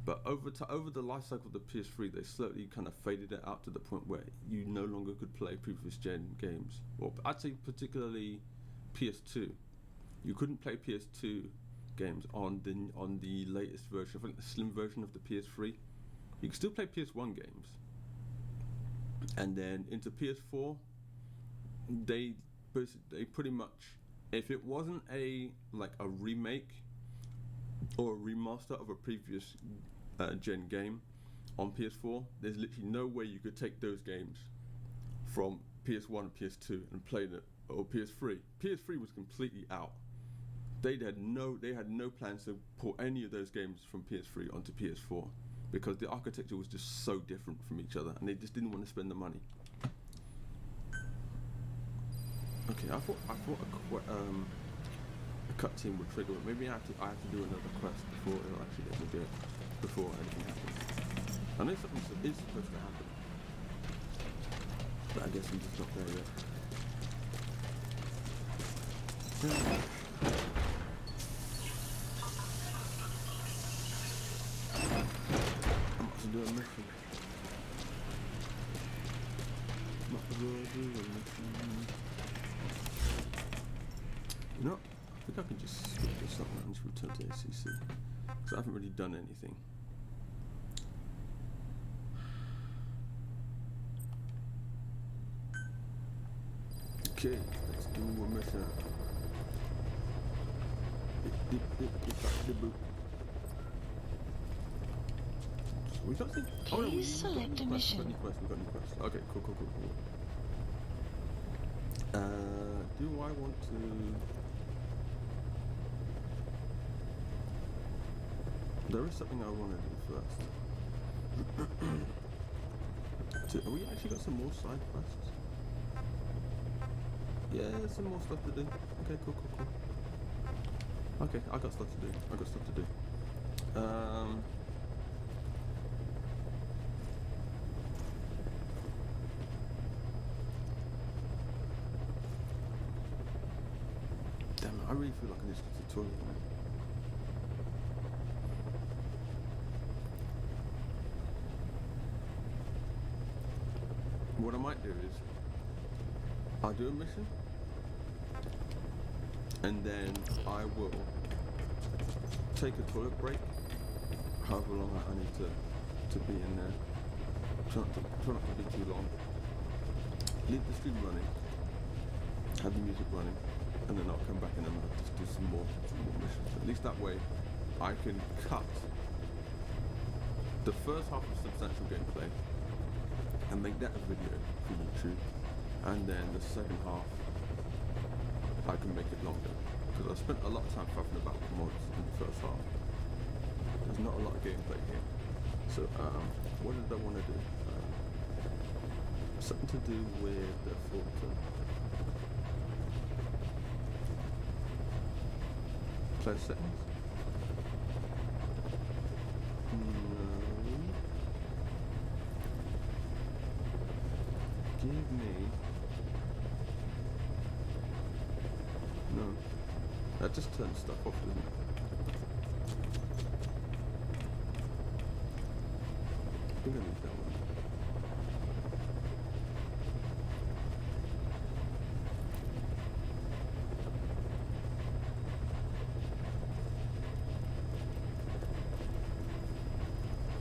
A: But over the life cycle of the PS3, they slowly kind of faded it out to the point where you no longer could play previous gen games. Or I'd say particularly PS2. You couldn't play PS2 games on the latest version. I think the slim version of the PS3. You can still play PS1 games. And then into PS4, they pretty much, if it wasn't a remake or a remaster of a previous gen game on PS4, there's literally no way you could take those games from PS1 and PS2 and play it, or PS3. PS3 was completely out. They had no plans to port any of those games from PS3 onto PS4 because the architecture was just so different from each other, and they just didn't want to spend the money. Okay, I thought a cutscene would trigger it. Maybe I have to do another quest before it'll actually let me do it, before anything happens. I know something is supposed to happen, but I guess I'm just not there yet. I'm about to do a mission. You know, I think I can just skip this up and just return to ACC, because I haven't really done anything. Okay, let's do a mission. We got the. Oh no,
B: Please select a mission.
A: We got any quests. Okay, cool. Do I want to? There is something I want to do first. Have we actually got some more side quests? Yeah, there's some more stuff to do. Okay, cool. Okay, I got stuff to do. Damn it, I really feel like I need to go to the toilet now. What I might do is, I'll do a mission, and then I will take a toilet break, however long I need to be in there. Try not to be too long. Leave the stream running, have the music running, and then I'll come back and then I'll just do some more missions. At least that way, I can cut the first half of substantial gameplay and make that a video for YouTube, and then the second half I can make it longer, because I spent a lot of time faffing about with mods in the first half. There's not a lot of gameplay here, so what did I want to do? Something to do with the filter. Player settings? Give me... No. That just turns stuff off, doesn't it? I'm gonna leave that one.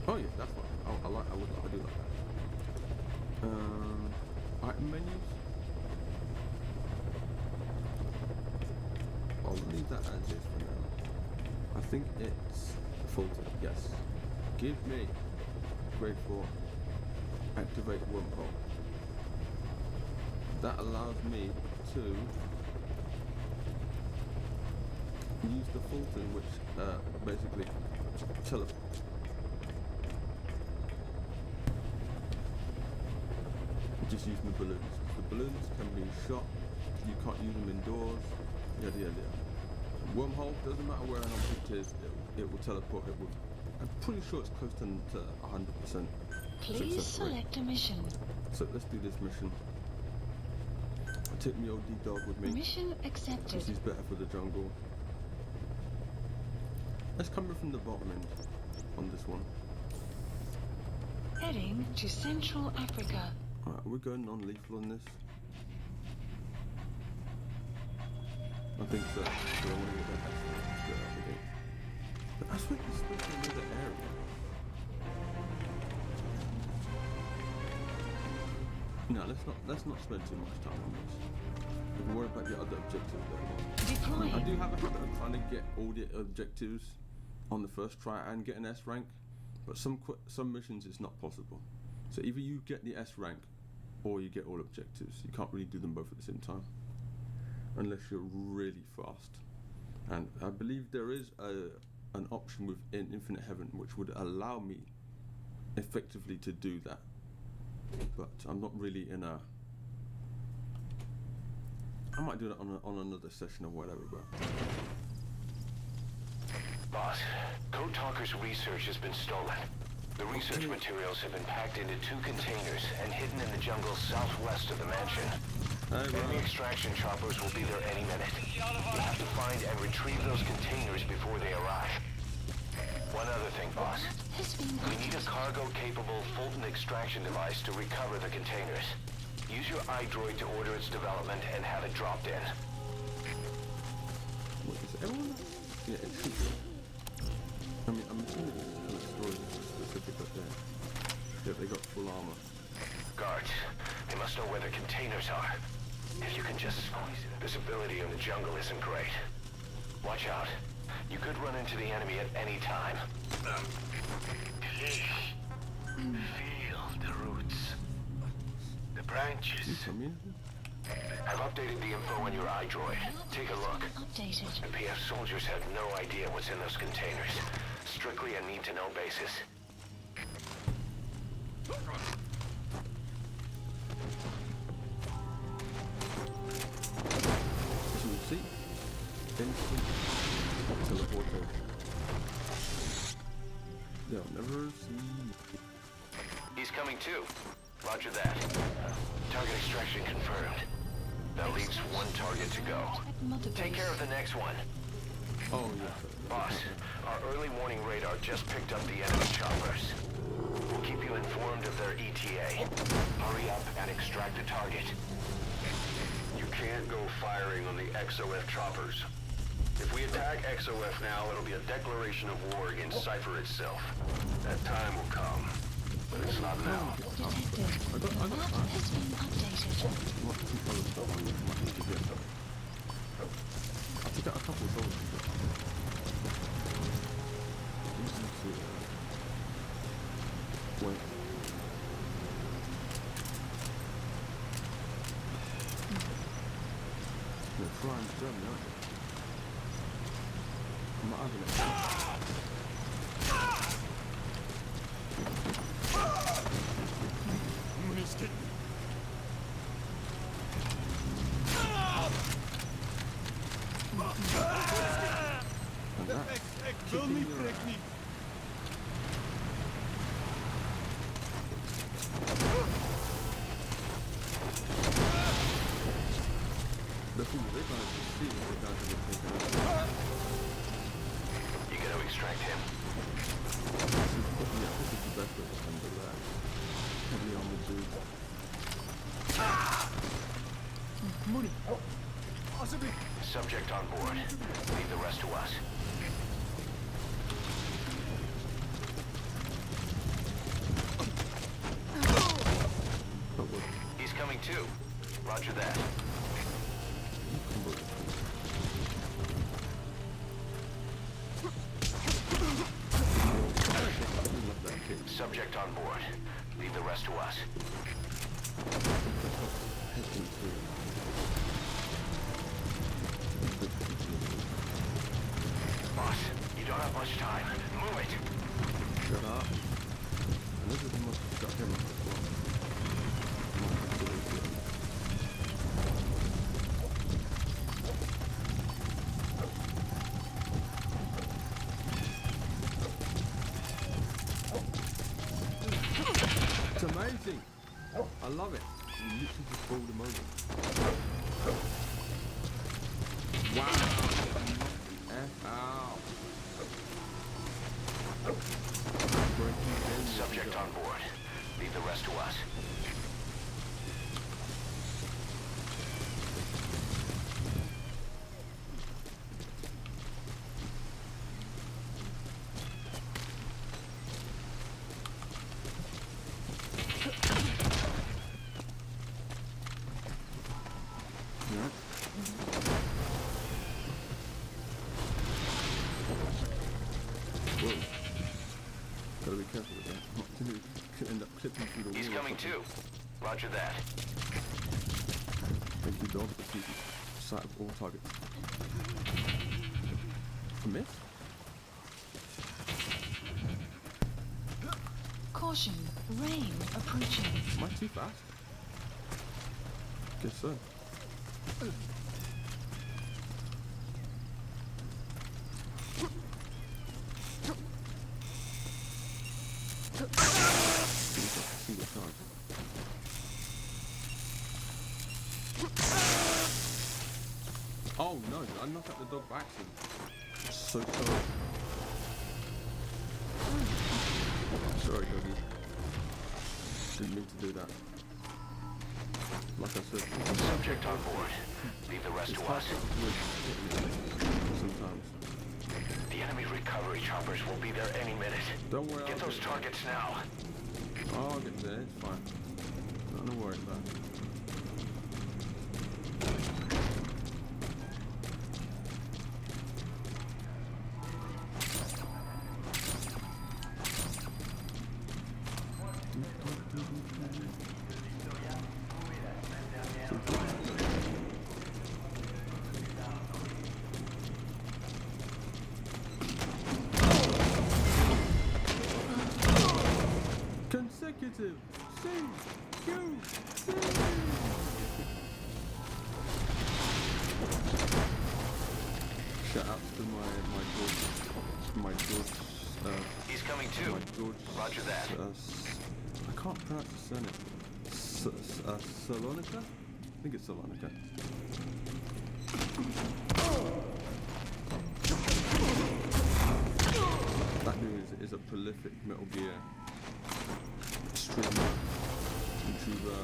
A: Oh yeah, that's fine. I do like that. Item menus. I'll leave that as is for now. I think it's filter. Yes. Give me grade 4. Activate wormhole. That allows me to use the filter, which basically just using the balloons. The balloons can be shot, you can't use them indoors, yada. Wormhole, doesn't matter where an object is, it will teleport. I'm pretty sure it's close to 100%
B: Please
A: success rate.
B: select a mission.
A: So let's do this mission. I'll take my old D-Dog with me,
B: Mission accepted.
A: because he's better for the jungle. Let's come in from the bottom end on this this one.
B: Heading to Central Africa.
A: Alright, we're going non-lethal on this. I think so. So I want to get that straight out the gate. But I think it's still in another area. No, let's not spend too much time on this. We can worry about the other objectives later on.
B: Deploying.
A: I do have a habit of trying to get all the objectives on the first try and get an S rank, but some missions it's not possible. So either you get the S rank or you get all objectives. You can't really do them both at the same time unless you're really fast. And I believe there is an option within Infinite Heaven which would allow me effectively to do that, but I'm not really in a. I might do that on another session or whatever, but.
C: Boss, Code Talker's research has been stolen. The research materials have been packed into 2 containers and hidden in the jungle southwest of the mansion. Enemy extraction choppers will be there any minute. You have to find and retrieve those containers before they arrive. One other thing, boss. We need a cargo-capable Fulton extraction device to recover the containers. Use your iDroid to order its development and have it dropped in.
A: What is it? Everyone? Yeah, it should be. I mean, I'm assuming it's kind of storage specific up there. Yeah, they got full armor.
C: Guards, they must know where the containers are. If you can just squeeze it. Visibility in the jungle isn't great. Watch out. You could run into the enemy at any time.
F: Feel the roots. The branches.
A: You tell me anything?
C: I've updated the info on your iDroid. Take a look.
B: Updated.
C: The PF soldiers have no idea what's in those containers. Strictly a need-to-know basis.
A: As you will see, instant teleportation. They'll never see me.
C: He's coming too. Roger that. Target extraction confirmed. That leaves 1 target to go. Take care of the next one.
A: Oh, yeah.
C: Boss, our early warning radar just picked up the enemy choppers. We'll keep you informed of their ETA. Hurry up and extract the target.
H: You can't go firing on the XOF choppers. If we attack XOF now, it'll be a declaration of war against Cypher itself. That time will come, but it's not now.
B: Detected.
A: I got
B: Map has been updated.
A: what some other stuff I might need to get. I took out a couple of soldiers. Wait. They're flying to Germany, aren't they? I'm not having it.
E: Missed it.
A: And that kicking your ass. The thing is, they're gonna see what the guys are gonna take out.
C: You gotta extract him.
A: This is the best way to handle that. Heavily armored dude.
C: Subject on board. Leave the rest to us.
A: But what?
C: He's coming too. Roger that. Subject on board. Leave the rest to us. Boss, you don't have much time. Move it.
A: Shut up. And this is the most shut him up as well. It's amazing. I love it. You literally just rolled him over. Wow. F out.
C: on board. Leave the rest to us.
A: Whoa. Gotta be careful with that. Could end up clipping through the wall.
C: He's coming too. Roger that.
A: Thank you, dog, for keeping sight of all targets. A miss?
B: Caution, rain approaching.
A: Am I too fast? Guess so. Single charge. Oh no, I knocked out the dog by accident. So sorry. Sorry, doggy. Didn't mean to do that. Like I said,
C: Subject on board. Leave the rest
A: it's
C: to
A: hard
C: us.
A: to avoid sometimes.
C: The enemy recovery choppers will be there any minute.
A: Don't worry,
C: Get
A: I'll
C: those
A: get
C: targets now.
A: there. I'll get there, it's fine. Nothing to worry about. Consecutive CQC. Shout out to my George.
C: He's coming too.
A: My George.
C: Roger that.
A: I can't pronounce his surname. Salonica? I think it's Salonica. That dude is a prolific Metal Gear streamer, YouTuber,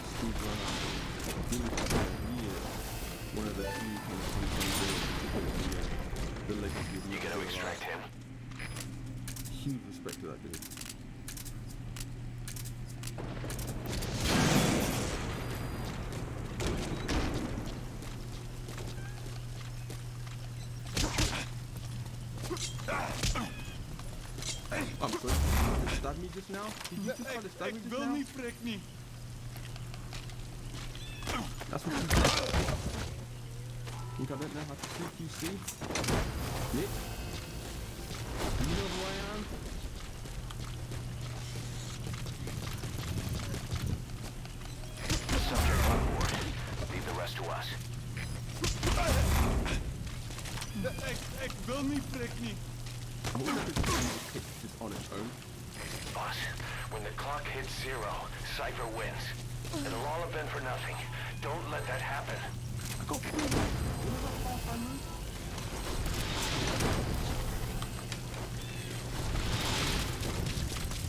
A: speedrunner. Dude has spent years, one of the few kind of unsung the legacy of
C: You
A: Metal
C: gotta
A: Gear
C: extract
A: alive.
C: him.
A: Huge respect to that dude. I'm sorry, you stabbed me just now? Did you just try to stab me just now? That's what you said. Think I don't know how to CQC? Nick? Do you know who I am?
C: Subject on board. Leave the rest to us.
I: Ik wil niet, prik niet.
A: I wonder if it's kick just on its own.
C: Boss, when the clock hits 0, Cypher wins. It'll all have been for nothing. Don't let that happen.
A: I got 3 moves. You know how fast I move?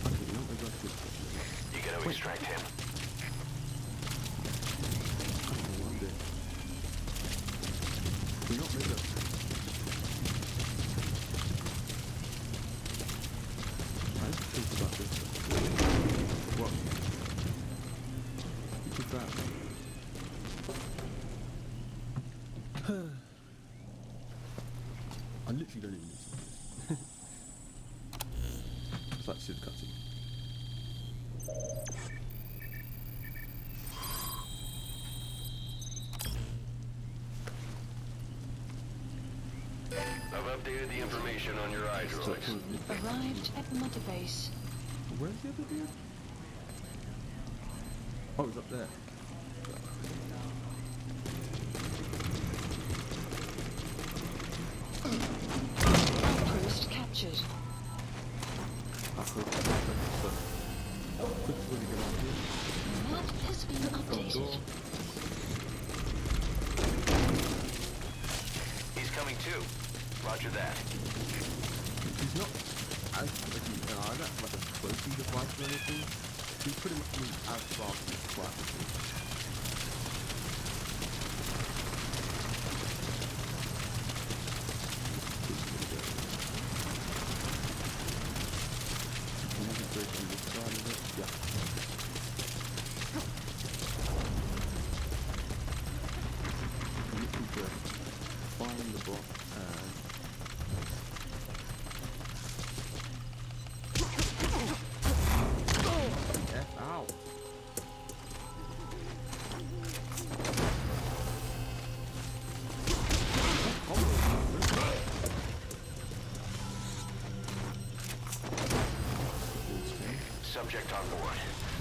A: Okay, you know what, maybe I should.
C: You gotta extract him.
A: Okay, one day. You know what, maybe I have to think about this. What? Look at that. I literally don't even need to. It's like Sid cutting.
H: I've updated the information on your eye droids.
B: Arrived at Mother Base.
A: Where's the other dude? Oh, he's up there.
B: Outpost captured.
A: I thought quick way to get out here.
B: Map has been updated.
C: He's coming too. Roger that.
A: He's not as like I don't have like explosive twice or anything. He pretty much moves as fast as quiet. Find the block and ow.
C: Subject on board.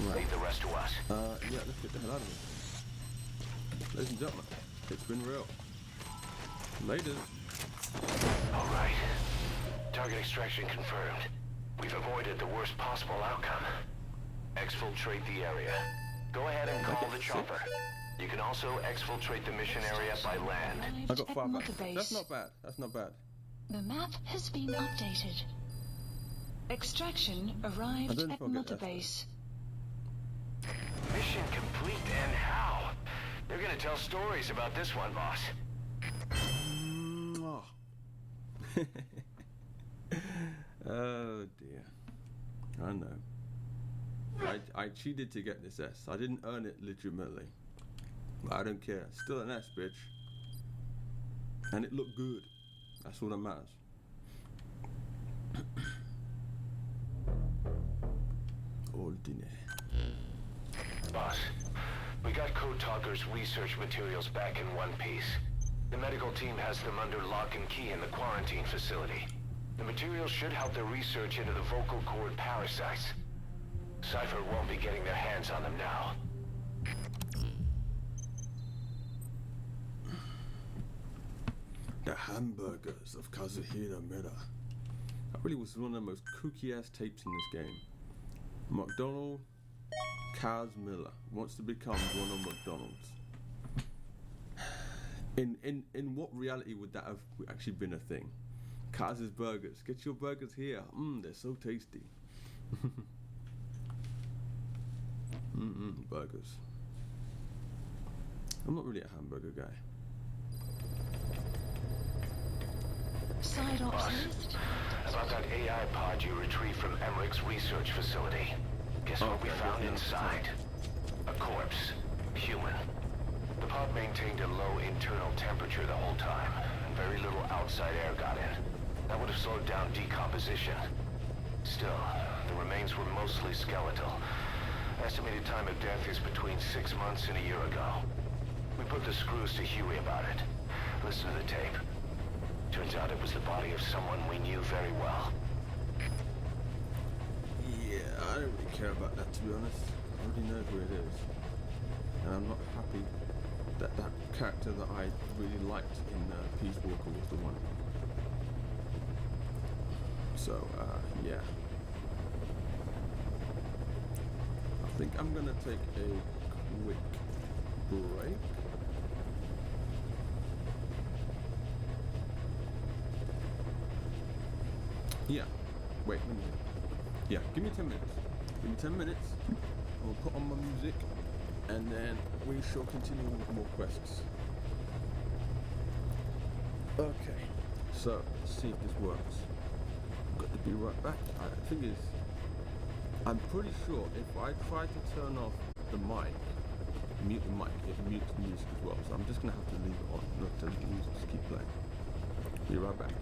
A: Right.
C: Leave the rest to us.
A: Yeah, let's get the hell out of here. Ladies and gentlemen, it's been real. Later.
C: All right. Target extraction confirmed. We've avoided the worst possible outcome. Exfiltrate the area. Go ahead and call the chopper. You can also exfiltrate the mission area by land.
A: I got 5 back.
B: Mother base.
A: That's not bad. That's not bad.
B: The map has been updated. Extraction arrived
A: don't know
B: at
A: if I'll get
B: Mother
A: that.
B: base.
C: Mission complete, and how? They're gonna tell stories about this one, boss.
A: Oh dear. I know. I cheated to get this S. I didn't earn it legitimately. But I don't care. Still an S, bitch. And it looked good. That's all that matters. Ordinary.
C: Boss, we got Code Talker's research materials back in one piece. The medical team has them under lock and key in the quarantine facility. The materials should help their research into the vocal cord parasites. Cypher won't be getting their hands on them now.
A: The hamburgers of Kazuhira Mira. That really was one of the most kooky ass tapes in this game. McDonald Kaz Miller wants to become Ronald McDonald's. In what reality would that have actually been a thing? Kaz's Burgers. Get your burgers here. They're so tasty. Burgers. I'm not really a hamburger guy.
B: Side ops list.
C: About that AI pod you retrieved from Emmerich's research facility. Guess what we found inside? A corpse. Human. The pod maintained a low internal temperature the whole time, and very little outside air got in. That would have slowed down decomposition. Still, the remains were mostly skeletal. Estimated time of death is between 6 months and a year ago. We put the screws to Huey about it. Listen to the tape. Turns out it was the body of someone we knew very well.
A: Yeah, I don't really care about that, to be honest. I already know who it is. And I'm not happy that that character that I really liked in Peace Walker was the one. So, yeah. I think I'm gonna take a quick break. Yeah. Wait a minute. Yeah, give me 10 minutes. Give me 10 minutes. I'll put on my music and then we shall continue with more quests. Okay. So, let's see if this works. Got to be right back. The thing is, I'm pretty sure if I try to turn off the mic, mute the mic, it mutes the music as well. So I'm just gonna have to leave it on. Not to let the music just keep playing. Be right back.